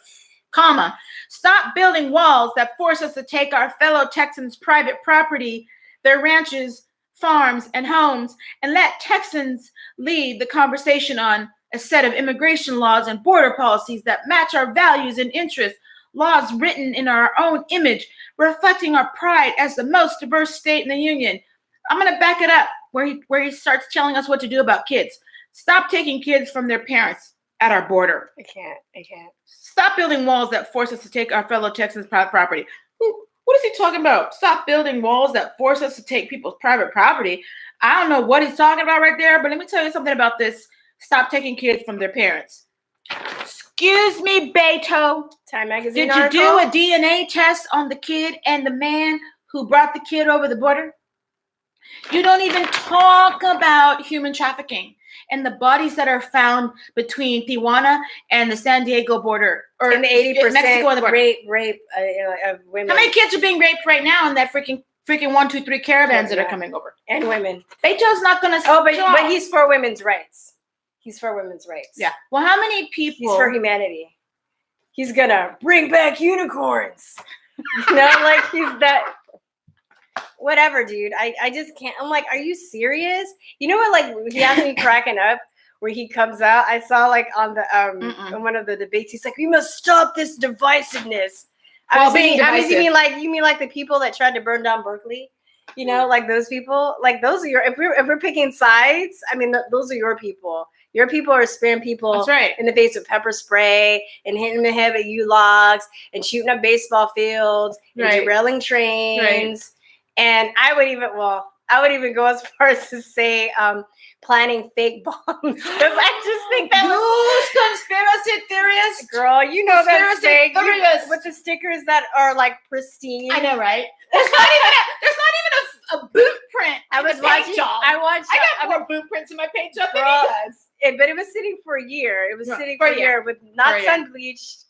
Comma. Stop building walls that force us to take our fellow Texans' private property, their ranches, farms, and homes, and let Texans lead the conversation on a set of immigration laws and border policies that match our values and interests, laws written in our own image, reflecting our pride as the most diverse state in the union. I'm going to back it up where he starts telling us what to do about kids. Stop taking kids from their parents at our border. I can't. Stop building walls that force us to take our fellow Texans' private property. What is he talking about? Stop building walls that force us to take people's private property. I don't know what he's talking about right there, but let me tell you something about this. Stop taking kids from their parents. Excuse me, Beto. Time magazine Did you do a DNA test on the kid and the man who brought the kid over the border? You don't even talk about human trafficking and the bodies that are found between Tijuana and the San Diego border, or and the 80% Mexico and the border. rape of women. How many kids are being raped right now in that freaking 1, 2, 3 caravans that are coming over? And women. Beto's not going to. Oh, but he's for women's rights. He's for women's rights. Yeah. Well, how many people? He's for humanity. He's gonna bring back unicorns. He's that. Whatever, dude. I just can't. I'm like, are you serious? You know what? Like, he has me cracking up where he comes out. I saw on the in one of the debates, he's like, we must stop this divisiveness. You mean like the people that tried to burn down Berkeley? Like those people. Like those are if we're picking sides. I mean, those are your people. Your people are sparing people in the face with pepper spray and hitting the head with U-logs and shooting up baseball fields and derailing trains. Right. And I would even go as far as to say planting fake bombs, because I just think that conspiracy theorists, girl, that's fake with the stickers that are like pristine. I know, right? There's not even a boot print. I got more boot prints in my paint job than he does. But it was sitting for a year. It was sitting for a year with not sun bleached,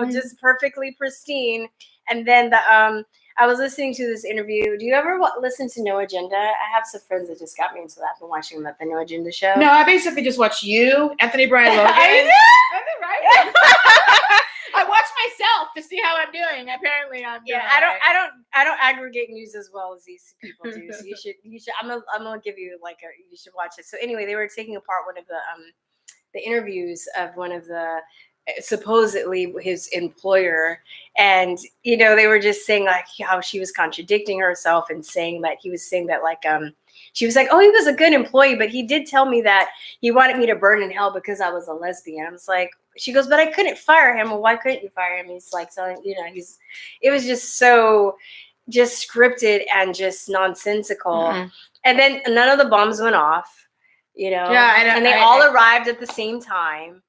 just perfectly pristine. And then I was listening to this interview. Do you ever listen to No Agenda? I have some friends that just got me into that. I've been watching them at the No Agenda show. No, I basically just watch you, Anthony Brian Logan. Right? I watch myself to see how I'm doing. Apparently, I'm doing I don't aggregate news as well as these people do. So you should. I'm gonna give you you should watch it. So anyway, they were taking apart one of the interviews of one of the supposedly his employer, and they were just saying how she was contradicting herself and saying that he was saying that she was like, oh, he was a good employee, but he did tell me that he wanted me to burn in hell because I was a lesbian. I was like, she goes, but I couldn't fire him. Well, why couldn't you fire him? He's like telling it was just so just scripted and just nonsensical. And then none of the bombs went off, and they all arrived at the same time.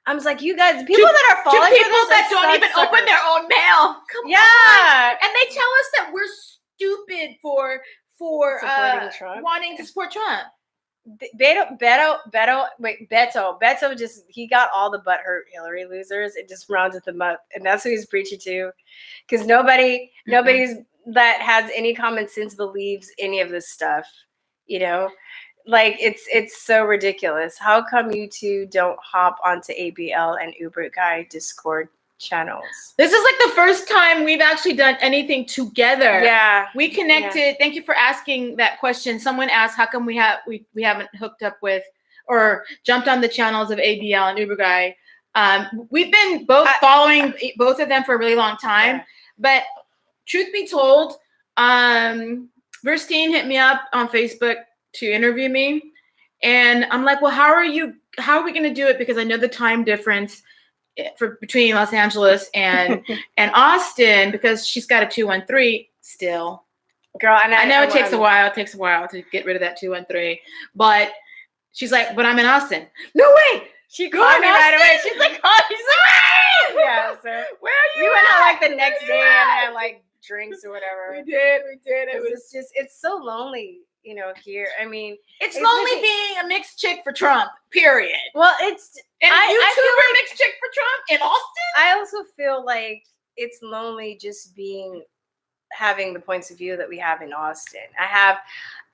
I was like, you guys, people that are falling for this, people that don't even open their own mail. Come on. And they tell us that we're stupid for wanting to support Trump. Beto just, he got all the butthurt Hillary losers and just rounded them up. And that's who he's preaching to. Because nobody's that has any common sense believes any of this stuff, it's so ridiculous. How come you two don't hop onto ABL and Uber guy Discord? channels. This is like the first time we've actually done anything together. Yeah. We connected. Yeah. Thank you for asking that question. Someone asked, how come we haven't hooked up with or jumped on the channels of ABL and Uber Guy? We've been following both of them for a really long time. Yeah. But truth be told, Virstyne hit me up on Facebook to interview me. And I'm like, well, how are we going to do it? Because I know the time difference between Los Angeles and Austin, because she's got a 213 still. Girl, and I know it takes a while. It takes a while to get rid of that 213. But she's like, but I'm in Austin. No way. She called me right away. She's like, oh, she's like, yeah. So where are you? We went out like the next day and had like drinks or whatever. We did. It's so lonely, you know, here. I mean, it's lonely being a mixed chick for Trump, period. Well, and a YouTuber mixed chick for Trump in Austin. I also feel like it's lonely just having the points of view that we have in Austin. I have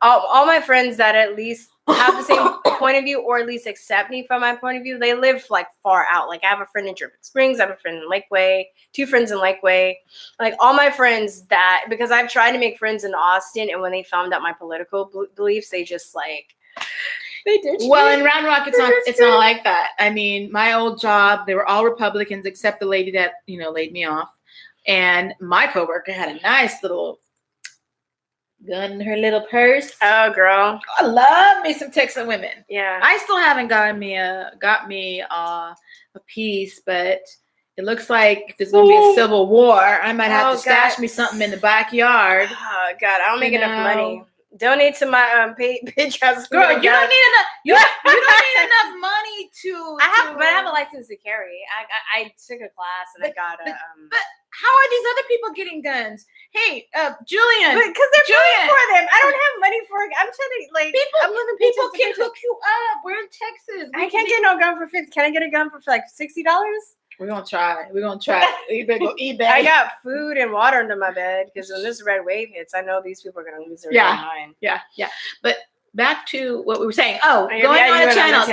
all my friends that at least have the same point of view, or at least accept me from my point of view. They live like far out. Like I have a friend in Dripping Springs, I have a friend in Lakeway, 2 friends in Lakeway. Like all my friends because I've tried to make friends in Austin, and when they found out my political beliefs, they just like they did. Well, in Round Rock, it's not like that. I mean, my old job, they were all Republicans except the lady that laid me off, and my coworker had a nice little gun in her little purse. Oh, girl, I love me some Texan women. Yeah, I still haven't got me a piece, but it looks like if there's gonna be a civil war, I might have to stash me something in the backyard. Oh God, I don't make enough money. Donate to my page house. Girl, you don't need enough. You don't need enough money to. But I have a license to carry. I took a class and I got a. But how are these other people getting guns? Hey, Julian. Because they're paying for them. I don't have money for it. I'm trying to people can hook you up. We're in Texas. I can't get no gun for $50. Can I get a gun for like $60? We're gonna try. You better go eBay. I got food and water under my bed because when this red wave hits, I know these people are gonna lose their mind. Yeah. But back to what we were saying. Oh, going on the channels.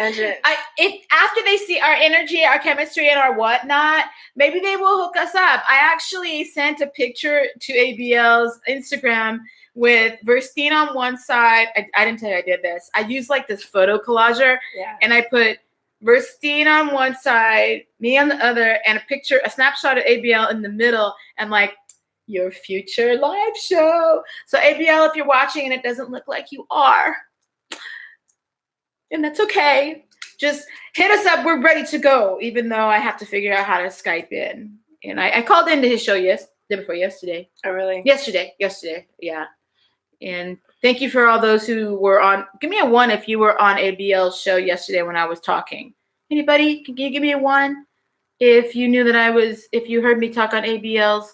If after they see our energy, our chemistry, and our whatnot, maybe they will hook us up. I actually sent a picture to ABL's Instagram with Virstyne on one side. I didn't tell you I did this. I used like this photo collager, and I put Virstyne on one side, me on the other, and a snapshot of ABL in the middle, and like your future live show. So ABL, if you're watching and it doesn't look like you are, and that's okay. Just hit us up. We're ready to go, even though I have to figure out how to Skype in. And I called into his show day before yesterday. Oh, really? Yesterday, yeah. And thank you for all those who were on. Give me a 1 if you were on ABL's show yesterday when I was talking. Anybody? Can you give me a 1 if you knew if you heard me talk on ABL's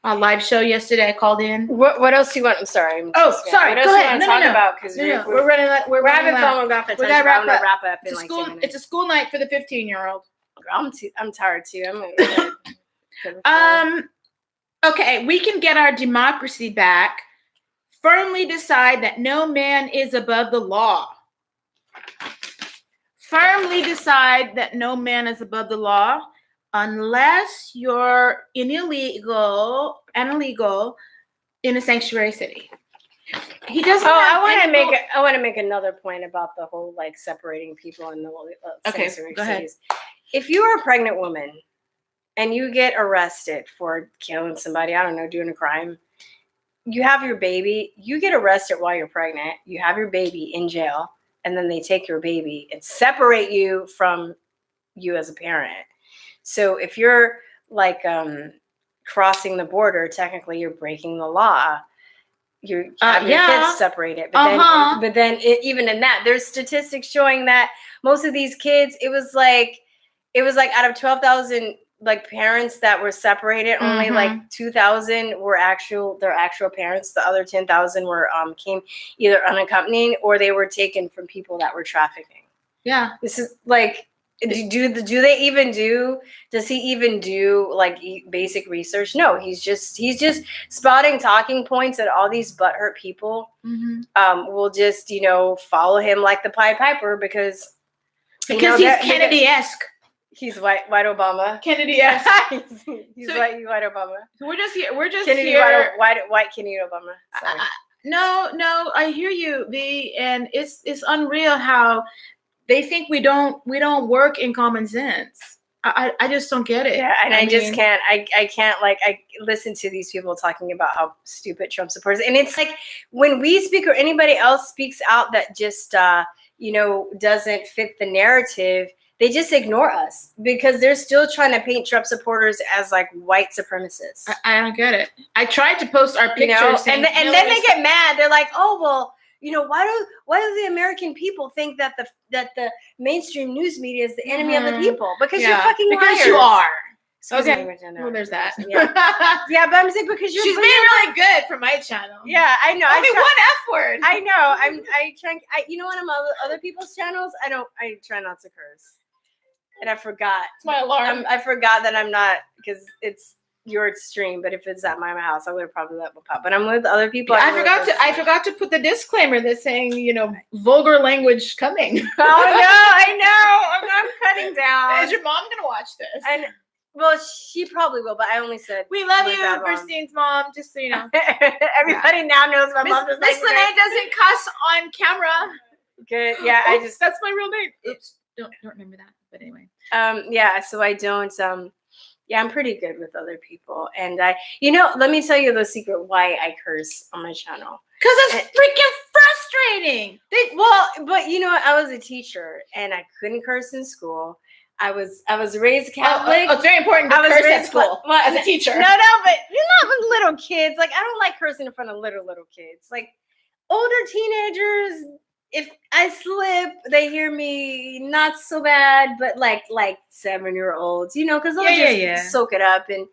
live show yesterday? I called in. What else do you want? I'm sorry. Sorry. What else Go ahead. do you want to talk about? Because we're running. We're having fun. We're going to wrap up in like 10 minutes. It's a school night for the 15-year-old. I'm tired too. Okay, we can get our democracy back. Firmly decide that no man is above the law. Firmly decide that no man is above the law unless you're illegal in a sanctuary city. He doesn't. I want to make another point about the whole like separating people in the sanctuary cities. If you are a pregnant woman and you get arrested for killing somebody, I don't know, doing a crime, you have your baby, you get arrested while you're pregnant, you have your baby in jail, and then they take your baby and separate you from you as a parent. So if you're like crossing the border, technically you're breaking the law. You have your kids separated. But then even in that, there's statistics showing that most of these kids, it was like out of 12,000 like parents that were separated, only like 2,000 were their actual parents. The other 10,000 were came either unaccompanied or they were taken from people that were trafficking. Yeah, this is like, does he even do like basic research? No, he's just spotting talking points, and all these butthurt people will just follow him like the Pied Piper because he's Kennedy-esque. He's white Obama. Kennedy, yes. he's So- white Obama. We're just here. We're just Kennedy, here. white Kennedy Obama. Sorry. No, I hear you, V, and it's unreal how they think we don't work in common sense. I just don't get it. Yeah, and I just mean, can't. I can't like. I listen to these people talking about how stupid Trump supporters, and it's like when we speak or anybody else speaks out that just doesn't fit the narrative, they just ignore us because they're still trying to paint Trump supporters as like white supremacists. I don't get it. I tried to post our pictures, and then they get mad. They're like, oh well. Why do the American people think that the mainstream news media is the enemy of the people? Because you're fucking liars. Because you are. Excuse Okay. me, Well, there's that. Yeah. Yeah, but I'm saying because She's being really good for my channel. Yeah, I know. Only one F word. I know. I try. You know what? I'm on other people's channels. I try not to curse. And I forgot. It's my alarm. I forgot that I'm not because it's your stream. But if it's at my house, I would have probably let it pop. But I'm with other people. I forgot to put the disclaimer that's saying vulgar language coming. Oh no, I know. I'm cutting down. Is your mom gonna watch this? And well, she probably will. But I only said we love my you, bad mom. Virstyne's mom. Just so you know, everybody now knows my mom doesn't. Miss Lene doesn't cuss on camera. Good. Yeah, Oops, that's my real name. Oops, don't remember that. But anyway. Yeah. So I don't. Yeah, I'm pretty good with other people, and let me tell you the secret why I curse on my channel. Because it's freaking frustrating. But I was a teacher and I couldn't curse in school. I was raised Catholic. It's very important to curse at school as a teacher. No, but you're not with little kids. Like I don't like cursing in front of little kids. Like older teenagers, if I slip, they hear me not so bad, but like 7-year-olds, because they'll just soak it up. And,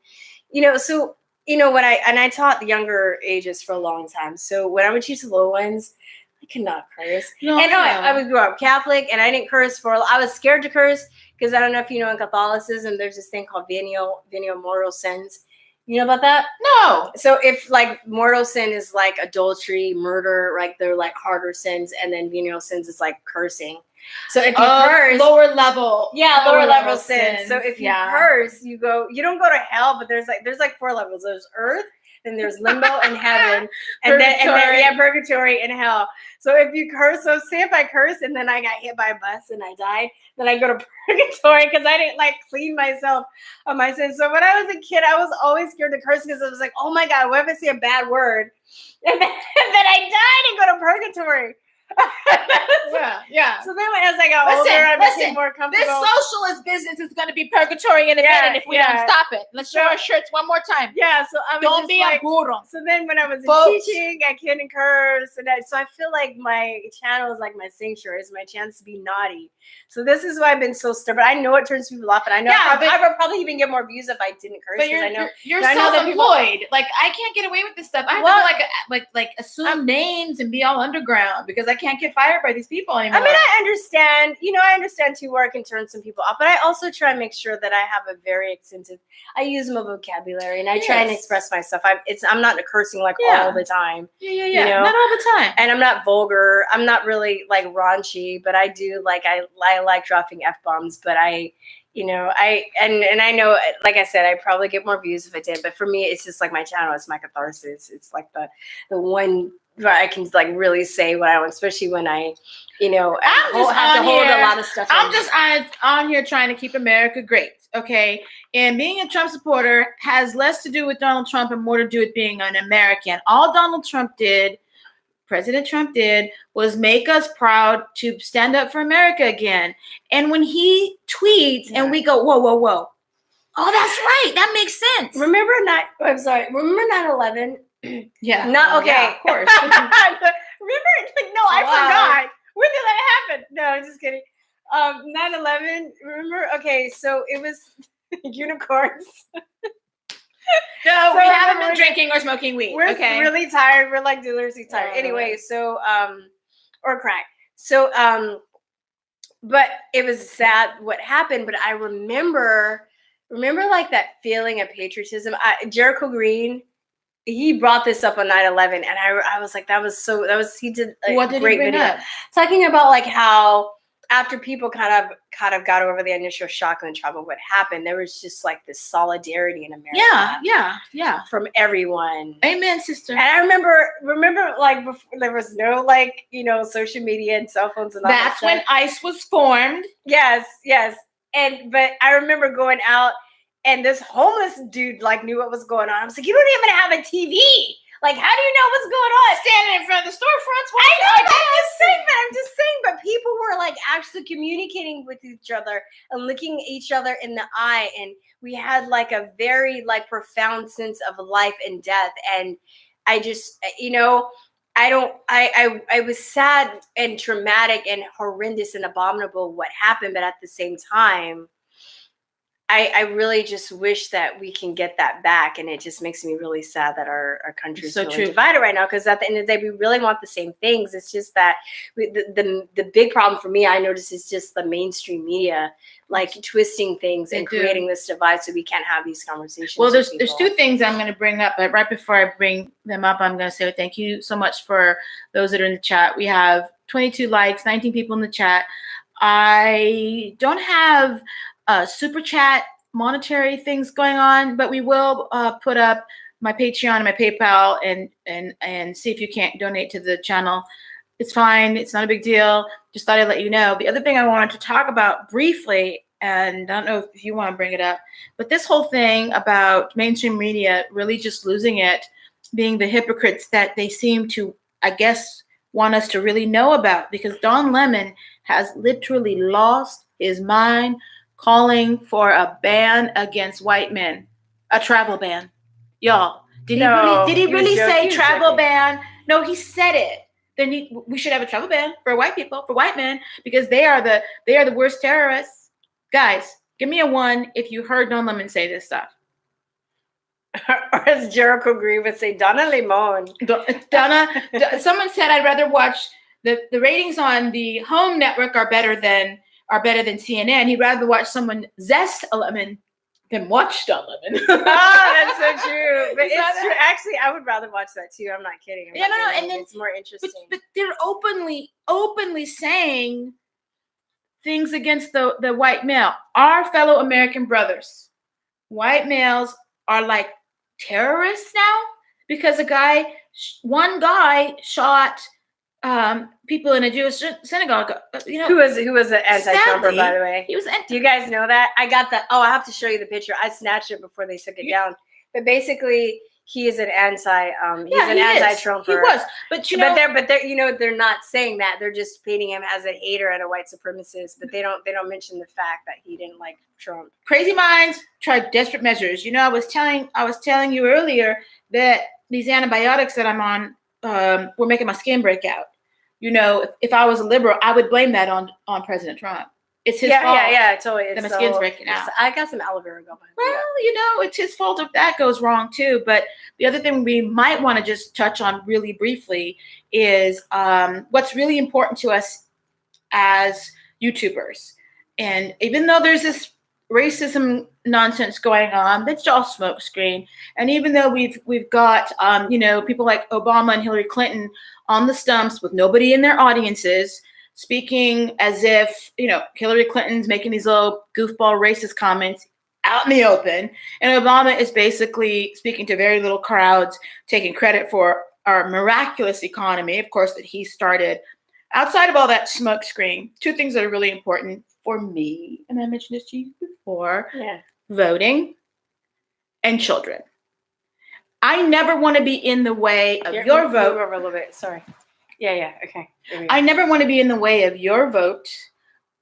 so, when I taught the younger ages for a long time. So when I would teach the little ones, I could not curse. I would grow up Catholic and I didn't curse I was scared to curse because I don't know if you know in Catholicism, there's this thing called venial mortal sins. You know about that? No. So if like mortal sin is like adultery, murder, like they're like harder sins, and then venial sins is like cursing. So if you curse, lower level, lower level sins. So if you curse, you don't go to hell, but there's like 4 levels. There's earth, then there's limbo and heaven, and then purgatory and hell. So if you curse, so say if I curse and then I got hit by a bus and I died, then I go to purgatory because I didn't like clean myself of my sins. So when I was a kid, I was always scared to curse because I was like, oh my God, what if I say a bad word and then I died and go to purgatory? Yeah. So then as I got older, I became more comfortable. This socialist business is going to be purgatory in a minute if we don't stop it. Let's show our shirts one more time. Yeah, so I was don't be a burro. So then when I was teaching, I couldn't curse, so I feel like my channel is like my sanctuary. It's my chance to be naughty. So this is why I've been so stubborn. I know it turns people off, and I know I would probably even get more views if I didn't curse. But you're self-employed. Like I can't get away with this stuff. I have to like assume names and be all underground because I can't get fired by these people anymore. I mean, I understand too where I can turn some people off, but I also try and make sure that I have a very extensive. I use my vocabulary and I try and express myself. I'm not cursing like all the time. Yeah. Not all the time. And I'm not vulgar. I'm not really like raunchy, but I do like I like dropping F-bombs. But I know, like I said, I probably get more views if I did. But for me, it's just like my channel. It's my catharsis. It's like the one where I can like really say what I want, especially when I have to hold a lot of stuff. I'm just on here trying to keep America great, okay? And being a Trump supporter has less to do with Donald Trump and more to do with being an American. All President Trump did was make us proud to stand up for America again. And when he tweets and we go, whoa. Oh, that's right. That makes sense. Remember 9/11? Yeah. Okay. Of course. Remember? I forgot. When did that happen? No, I'm just kidding. 9/11. Remember? Okay, so it was unicorns. No, we haven't been drinking or smoking weed. We're really tired. We're like deliriously tired. Anyway, so or crack. So but it was sad what happened. But I remember like that feeling of patriotism. Jericho Green. He brought this up on 9/11, and I was like, he did a what did great he bring video up? talking about like how after people kind of got over the initial shock and trauma of what happened, there was just like this solidarity in America. Yeah. From everyone. Amen, sister. And I remember like before, there was no like, social media and cell phones and all that That's when ICE was formed. Yes. But I remember going out and this homeless dude like knew what was going on. I was like, you don't even have a TV. Like, how do you know what's going on? Standing in front of the storefronts. I know, I'm just saying, but people were like actually communicating with each other and looking each other in the eye. And we had like a very like profound sense of life and death. And I just, I was sad and traumatic and horrendous and abominable what happened. But at the same time, I really just wish that we can get that back. And it just makes me really sad that our country is really divided right now. Because at the end of the day, we really want the same things. It's just that the big problem for me, I notice, is just the mainstream media, like twisting things and creating this divide so we can't have these conversations. Well, there's two things I'm going to bring up. But right before I bring them up, I'm going to say thank you so much for those that are in the chat. We have 22 likes, 19 people in the chat. I don't have super chat monetary things going on, but we will put up my Patreon and my PayPal and see if you can't donate to the channel. It's fine. It's not a big deal. Just thought I'd let you know. The other thing I wanted to talk about briefly, and I don't know if you want to bring it up, but this whole thing about mainstream media really just losing it, being the hypocrites that they seem to, I guess, want us to really know about, because Don Lemon has literally lost his mind, calling for a ban against white men, a travel ban. Y'all, did he really say travel ban? No, he said it. Then we should have a travel ban for white people, for white men, because they are the worst terrorists. Guys, give me a 1 if you heard Don Lemon say this stuff. Or as Jericho Green would say, Donna Limon. Someone said I'd rather watch the ratings on the home network are better than CNN. He'd rather watch someone zest a lemon than watch Don Lemon. Oh, that's so true. But it's true. Actually, I would rather watch that too. I'm not kidding. No. And then it's more interesting. But they're openly saying things against the white male. Our fellow American brothers, white males are like terrorists now because one guy shot people in a Jewish synagogue, who was an anti-Trumper, by the way. He was. Do you guys know that? I got that. Oh, I have to show you the picture. I snatched it before they took it down. But basically, he is an anti-Trumper. He was, but they're not saying that. They're just painting him as a hater and a white supremacist. But they don't mention the fact that he didn't like Trump. Crazy minds try desperate measures. I was telling you earlier that these antibiotics that I'm on were making my skin break out. If I was a liberal, I would blame that on President Trump. It's his fault. Yeah, totally. That my skin's breaking out. I got some aloe vera going. Well, it's his fault if that goes wrong too. But the other thing we might want to just touch on really briefly is what's really important to us as YouTubers. And even though there's this racism nonsense going on, that's all smokescreen. And even though we've got people like Obama and Hillary Clinton on the stumps with nobody in their audiences, speaking as if Hillary Clinton's making these little goofball racist comments out in the open, and Obama is basically speaking to very little crowds, taking credit for our miraculous economy, of course, that he started. Outside of all that smokescreen, two things that are really important for me, and I mentioned this to you before, voting and children. I never want to be in the way of your vote. Move over a little bit. Sorry. Yeah. Okay. I never want to be in the way of your vote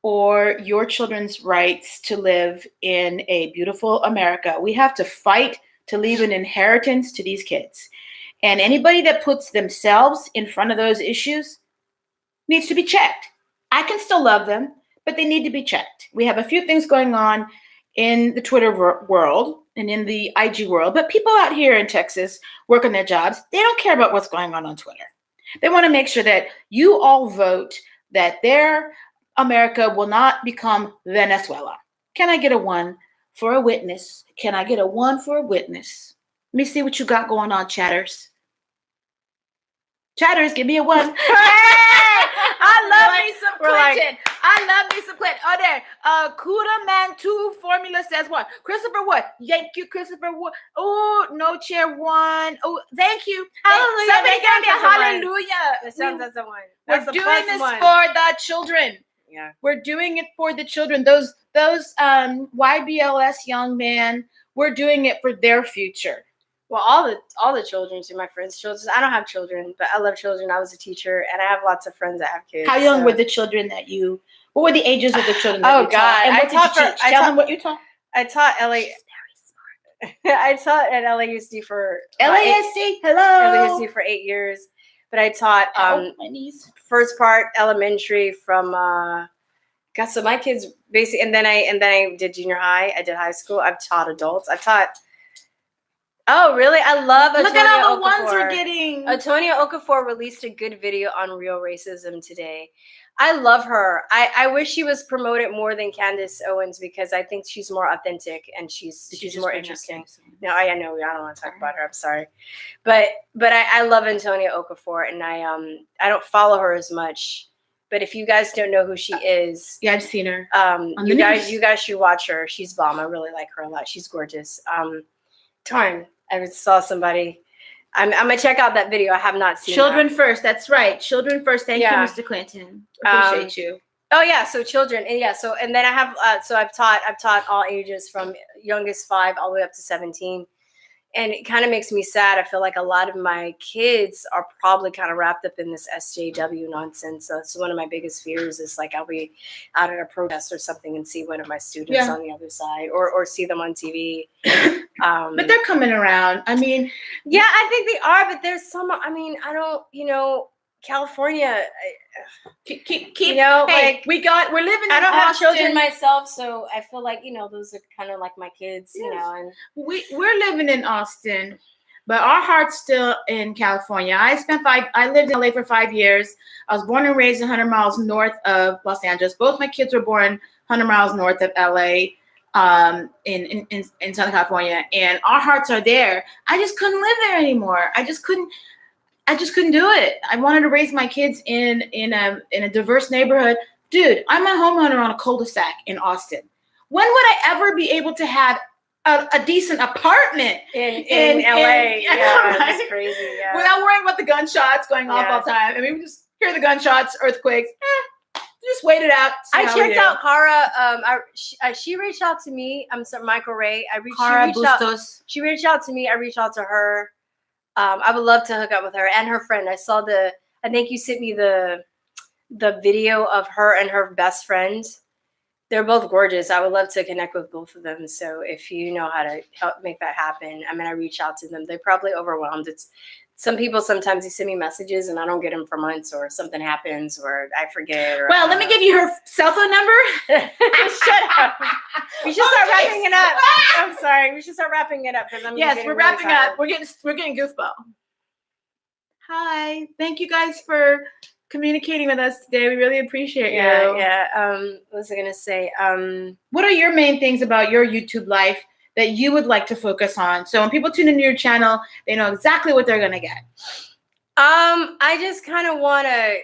or your children's rights to live in a beautiful America. We have to fight to leave an inheritance to these kids. And anybody that puts themselves in front of those issues needs to be checked. I can still love them, but they need to be checked. We have a few things going on in the Twitter world and in the IG world, but people out here in Texas working their jobs, they don't care about what's going on Twitter. They want to make sure that you all vote that their America will not become Venezuela. Can I get a 1 for a witness? Can I get a 1 for a witness? Let me see what you got going on, chatters. Chatters, give me a 1. Hey, I love Like, me some we're like- Clinton. I love me some Clinton. Oh, there. Kuda Man 2 formula says what? Christopher Wood. Thank you, Christopher Wood. Oh, no chair one. Oh, thank you. Hallelujah. Somebody That give me a counts as a one. hallelujah. That sounds as a one. We're That's a doing plus this one. for the children. Yeah. We're doing it for the children. Those YBLS young men, we're doing it for their future. Well, all the children to my friends' children. I don't have children, but I love children. I was a teacher, and I have lots of friends that have kids. How young so- were the children that you? What were the ages of the children that Oh, you taught? God. And I what did taught you for- teach? I Tell taught- them what you taught. I taught LA. I taught at LAUSD for LASD. Hello. LAUSD for 8 years, but I taught my knees. first part elementary from God. So my kids basically, and then I did junior high. I did high school. I've taught adults. I've taught. Oh, really? I love. Look at all the Antonia ones Okafor. we're getting. Antonia Okafor released a good video on real racism today. I love her. I wish she was promoted more than Candace Owens because I think she's more authentic and she's more interesting. No, I know. I don't want to talk about her. I'm sorry, but I love Antonia Okafor, and I don't follow her as much. But if you guys don't know who she is, Yeah, I've seen her. you guys should watch her. She's bomb. I really like her a lot. She's gorgeous. Darn, I saw somebody. I'm gonna check out that video. I have not seen Children that. first. That's right. Children first. Thank Yeah. you, Mr. Clinton. Appreciate you. Oh yeah, so children, and and then I have I've taught all ages from youngest 5 all the way up to 17. And it kind of makes me sad. I feel like a lot of my kids are probably kind of wrapped up in this SJW nonsense. So it's one of my biggest fears is like I'll be out at a protest or something and see one of my students on the other side or see them on TV. But they're coming around. I mean, yeah, I think they are, but there's some, I mean, I don't, California, keep you know, hey, like we're living in I don't have Austin. children myself, so I feel like, those are kind of like my kids, and We're living in Austin, but our heart's still in California. I lived in LA for 5 years. I was born and raised 100 miles north of Los Angeles. Both my kids were born 100 miles north of LA, in Southern California, and our hearts are there. I just couldn't live there anymore. I just couldn't do it. I wanted to raise my kids in a diverse neighborhood. Dude, I'm a homeowner on a cul-de-sac in Austin. When would I ever be able to have a decent apartment in LA? Yeah, right? it's crazy. Yeah. Without worrying about the gunshots going off Yeah. all the time. I mean, we just hear the gunshots, earthquakes. Just wait it out. See I how we checked do. out Cara. She reached out to me. I'm sorry, Michael Ray. Cara she reached out. Bustos. She reached out to me. I reached out to her. I would love to hook up with her and her friend. I think you sent me the video of her and her best friend. They're both gorgeous. I would love to connect with both of them. So if you know how to help make that happen, I reach out to them. They're probably overwhelmed. It's some people, sometimes they send me messages and I don't get them for months or something happens or I forget. Or, Well, let me give you her cell phone number. Shut up. We should start wrapping it up. I'm sorry. We should start wrapping it up because Yes, getting we're really wrapping tired. up. We're getting goofball. Hi. Thank you guys for communicating with us today. We really appreciate you. Yeah. What was I gonna say? What are your main things about your YouTube life that you would like to focus on? So when people tune into your channel, they know exactly what they're gonna get. I just kind of want to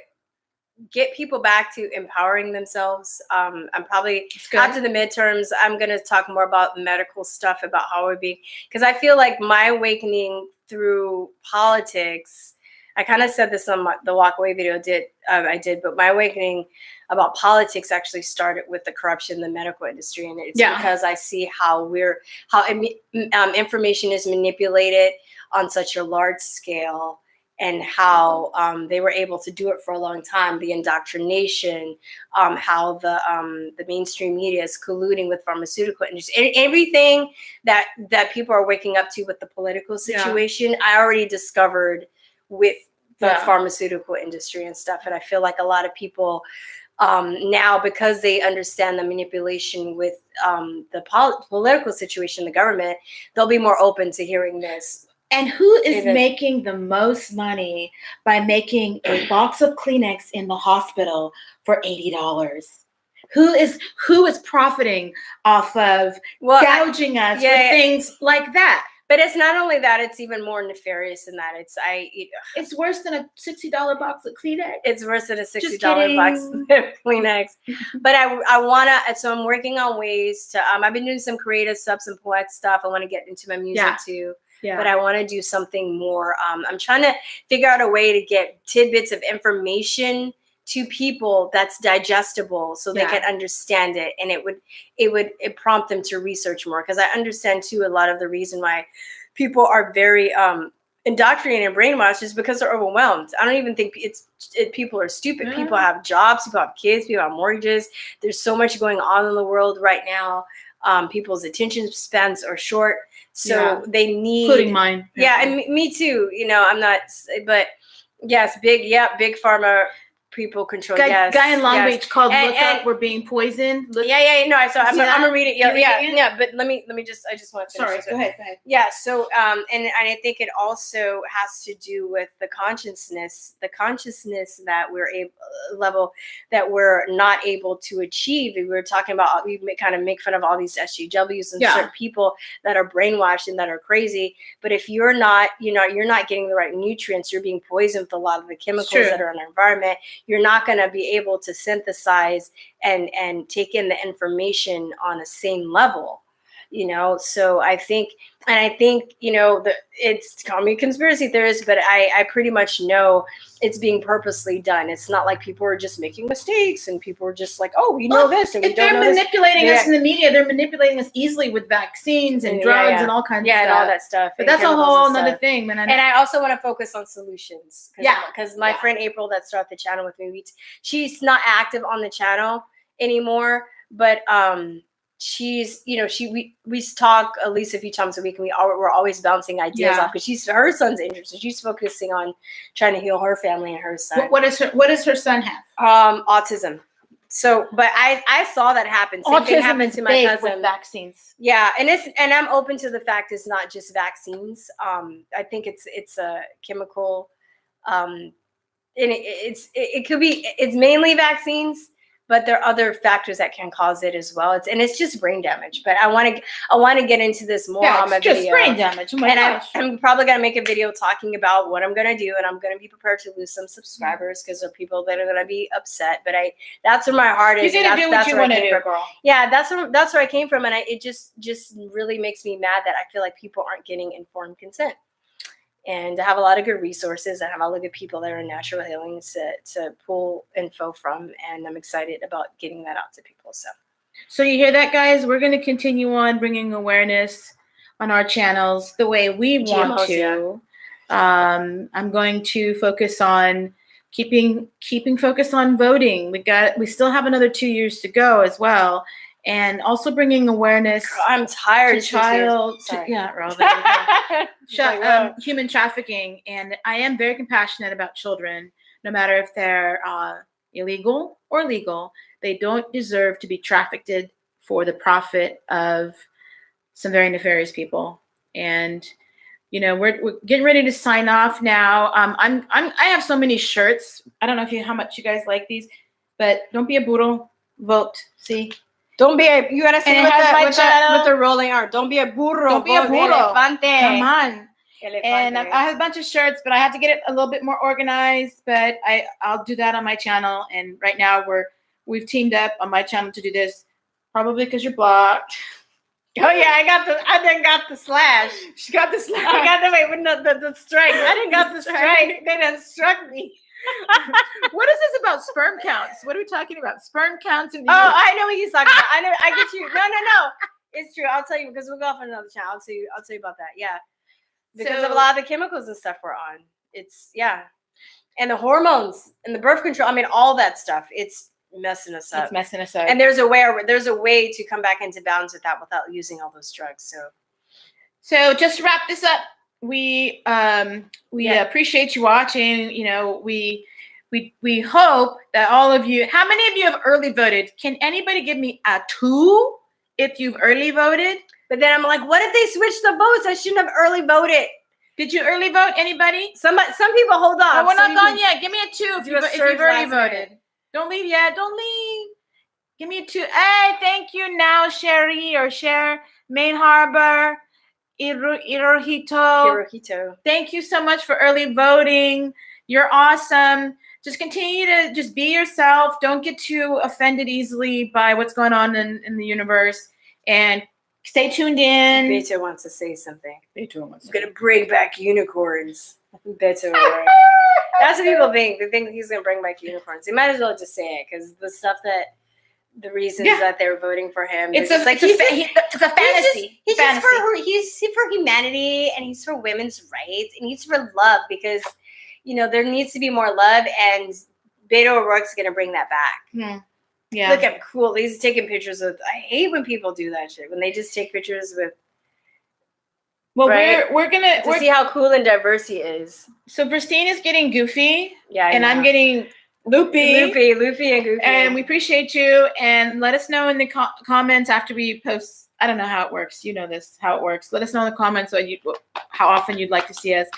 get people back to empowering themselves. I'm probably after the midterms, I'm going to talk more about medical stuff, about how it would be, because I feel like my awakening through politics, I kind of said this on the walk away video I did, but my awakening about politics actually started with the corruption in the medical industry. And it's because I see how information is manipulated on such a large scale, and how they were able to do it for a long time. The indoctrination, how the mainstream media is colluding with pharmaceutical industry, and everything that people are waking up to with the political situation, I already discovered with the pharmaceutical industry and stuff. And I feel like a lot of people now, because they understand the manipulation with the political situation, the government, they'll be more open to hearing this. And who is making the most money by making a box of Kleenex in the hospital for $80? Who is profiting off of gouging us with things like that? But it's not only that; it's even more nefarious than that. It's worse than a $60 box of Kleenex. It's worse than a $60 box of Kleenex. But I wanna. So I'm working on ways to. I've been doing some creative stuff, some poet stuff. I want to get into my music too. Yeah. But I want to do something more. I'm trying to figure out a way to get tidbits of information to people that's digestible so they can understand it, and it would prompt them to research more, because I understand too a lot of the reason why people are very indoctrinated and brainwashed is because they're overwhelmed. I don't even think people are stupid. Yeah. People have jobs, people have kids, people have mortgages. There's so much going on in the world right now. People's attention spans are short, so they need, including mine. Yeah, and me too. I'm not, but yes, big pharma. People control. Guy in Long Beach called "Look Up, We're Being Poisoned." No. So I'm gonna read it. Yeah. But let me just. I just want to finish. Sorry. Go ahead. Yeah. So and I think it also has to do with the consciousness that we're not able to achieve. We were talking about, we kind of make fun of all these SJWs and certain people that are brainwashed and that are crazy. But if you're not getting the right nutrients, you're being poisoned with a lot of the chemicals that are in our environment. You're not going to be able to synthesize and take in the information on the same level, So I think, it's call me conspiracy theorist, but I pretty much know it's being purposely done. It's not like people are just making mistakes and people are just like, oh, this. And if they're manipulating us in the media, they're manipulating us easily with vaccines and drugs and all kinds of stuff. And all that stuff. But that's a whole other thing, man. And I also want to focus on solutions. Because my friend April that started the channel with me, she's not active on the channel anymore, but she's, we talk at least a few times a week, and we're always bouncing ideas off, because her son's interested. She's focusing on trying to heal her family and her son. What does her son have? Autism. So, but I saw that happen. Same thing happened to my cousin. With vaccines. Yeah, and I'm open to the fact it's not just vaccines. I think it's a chemical, and it could be, it's mainly vaccines, but there are other factors that can cause it as well. It's just brain damage. But I want to get into this more on my video. Just brain damage. Oh my gosh. I'm probably gonna make a video talking about what I'm gonna do, and I'm gonna be prepared to lose some subscribers because there are people that are gonna be upset. But that's where my heart is. You're gonna do what you want to do, girl. Yeah, that's where I came from, and it just really makes me mad that I feel like people aren't getting informed consent. And I have a lot of good resources. I have a lot of good people that are in natural healing to pull info from. And I'm excited about getting that out to people. So you hear that, guys? We're going to continue on bringing awareness on our channels the way we want to. I'm going to focus on keeping focus on voting. We still have another 2 years to go as well. And also bringing awareness. Girl, I'm tired. Human trafficking. And I am very compassionate about children, no matter if they're illegal or legal. They don't deserve to be trafficked for the profit of some very nefarious people. And we're getting ready to sign off now. I have so many shirts. I don't know how much you guys like these, but don't be a burro. Vote. See. Don't be you gotta say with the rolling R. Don't be a burro. Don't be a burro. Elefante. Come on. Elefante. And I have a bunch of shirts, but I have to get it a little bit more organized. But I'll do that on my channel. And right now we've teamed up on my channel to do this. Probably because you're blocked. Oh yeah, I didn't got the slash. She got the slash. I got the strike. I didn't got the strike. They done struck me. What is this about sperm counts? What are we talking about? Sperm counts in the I know what he's talking about. I know. I get you. No. It's true. I'll tell you, because we'll go off on another channel. I'll tell you about that. Yeah, because of a lot of the chemicals and stuff we're on. And the hormones and the birth control. I mean, all that stuff. It's messing us up. And there's a way to come back into balance with that without using all those drugs. So just to wrap this up. We appreciate you watching. We hope that all of you. How many of you have early voted? Can anybody give me a 2 if you've early voted? But then I'm like, what if they switch the votes? I shouldn't have early voted. Did you early vote? Anybody? Some people hold on. No, we're not gone yet. Give me a 2 if you've early voted. Don't leave yet. Don't leave. Give me a 2. Hey, thank you now, Sherry or Cher, Main Harbor. Hirohito. Hirohito. Thank you so much for early voting. You're awesome. Just continue to just be yourself. Don't get too offended easily by what's going on in the universe. And stay tuned in. Beto wants to say something. Beto wants He's gonna bring back unicorns. Beto, right? That's what people think. They think he's gonna bring back unicorns. He might as well just say it because the stuff that the reasons that they're voting for him. It's a fantasy. He's for humanity and he's for women's rights and he's for love because there needs to be more love and Beto O'Rourke's gonna bring that back. Yeah. Look at cool. He's taking pictures with. I hate when people do that shit. When they just take pictures with. Well, right? we're gonna see how cool and diverse he is. So Virstyne is getting goofy. Yeah, and I'm getting loopy and goofy. And we appreciate you. And let us know in the comments after we post. I don't know how it works. You know this how it works. Let us know in the comments how often you'd like to see us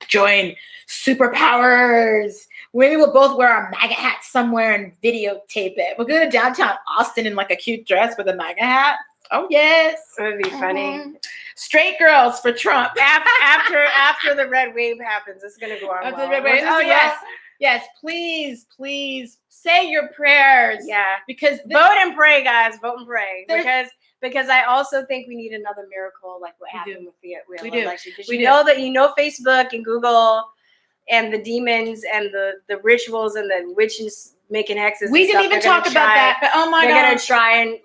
join superpowers. Maybe we'll both wear our MAGA hats somewhere and videotape it. We'll go to downtown Austin in like a cute dress with a MAGA hat. Oh yes, it would be funny. Straight girls for Trump. After the red wave happens, it's gonna go on. After the red wave. Oh yes. Please say your prayers. Yeah, because vote and pray, guys. Vote and pray because I also think we need another miracle like what happened with the election. Because you know Facebook and Google. And the demons and the rituals and the witches making hexes. We didn't even talk about that. But oh my God. They're going to try and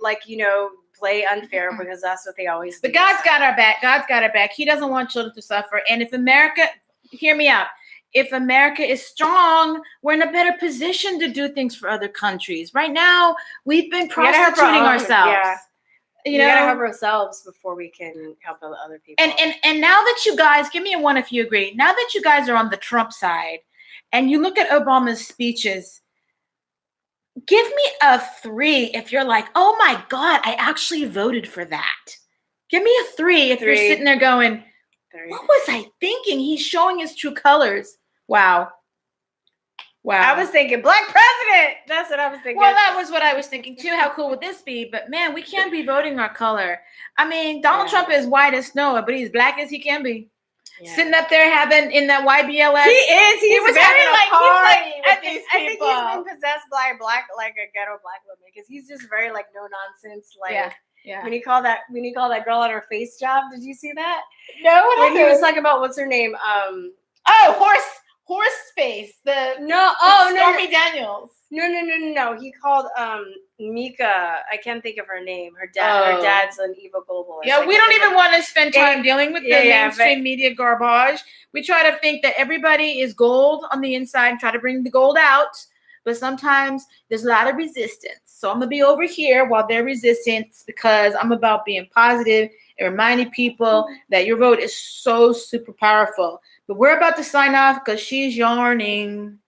play unfair because that's what they always do. But God's got our back. God's got our back. He doesn't want children to suffer. And if America, hear me out. If America is strong, we're in a better position to do things for other countries. Right now, we've been prostituting ourselves. Yeah. We gotta help ourselves before we can help other people. And now that you guys, give me a 1 if you agree. Now that you guys are on the Trump side, and you look at Obama's speeches, give me a 3 if you're like, oh my God, I actually voted for that. Give me a 3 if you're sitting there going, what was I thinking? He's showing his true colors. Wow. I was thinking black president. That's what I was thinking. Well, that was what I was thinking too. How cool would this be? But man, we can't be voting our color. I mean, Donald Trump is white as snow, but he's black as he can be. Yeah. Sitting up there having in that YBLS. He is. He was very like I think he's been possessed by a ghetto black woman because he's just very no nonsense. Yeah. When he called that girl on her face job, did you see that? No. When he was talking about what's her name? Horse face. Stormy Daniels. No. He called Mika. I can't think of her name. Her dad's an evil globalist. Yeah, we don't even want to spend time dealing with the mainstream media garbage. We try to think that everybody is gold on the inside and try to bring the gold out. But sometimes there's a lot of resistance. So I'm gonna be over here while they're resistance because I'm about being positive and reminding people that your vote is so super powerful. But we're about to sign off because she's yarning.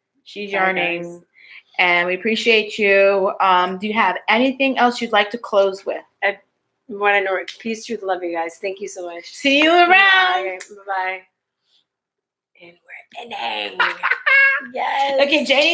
And we appreciate you. Do you have anything else you'd like to close with? I want to know peace, truth, love you guys. Thank you so much. See you around. Bye. And we're ending. Yes. Okay, Janie.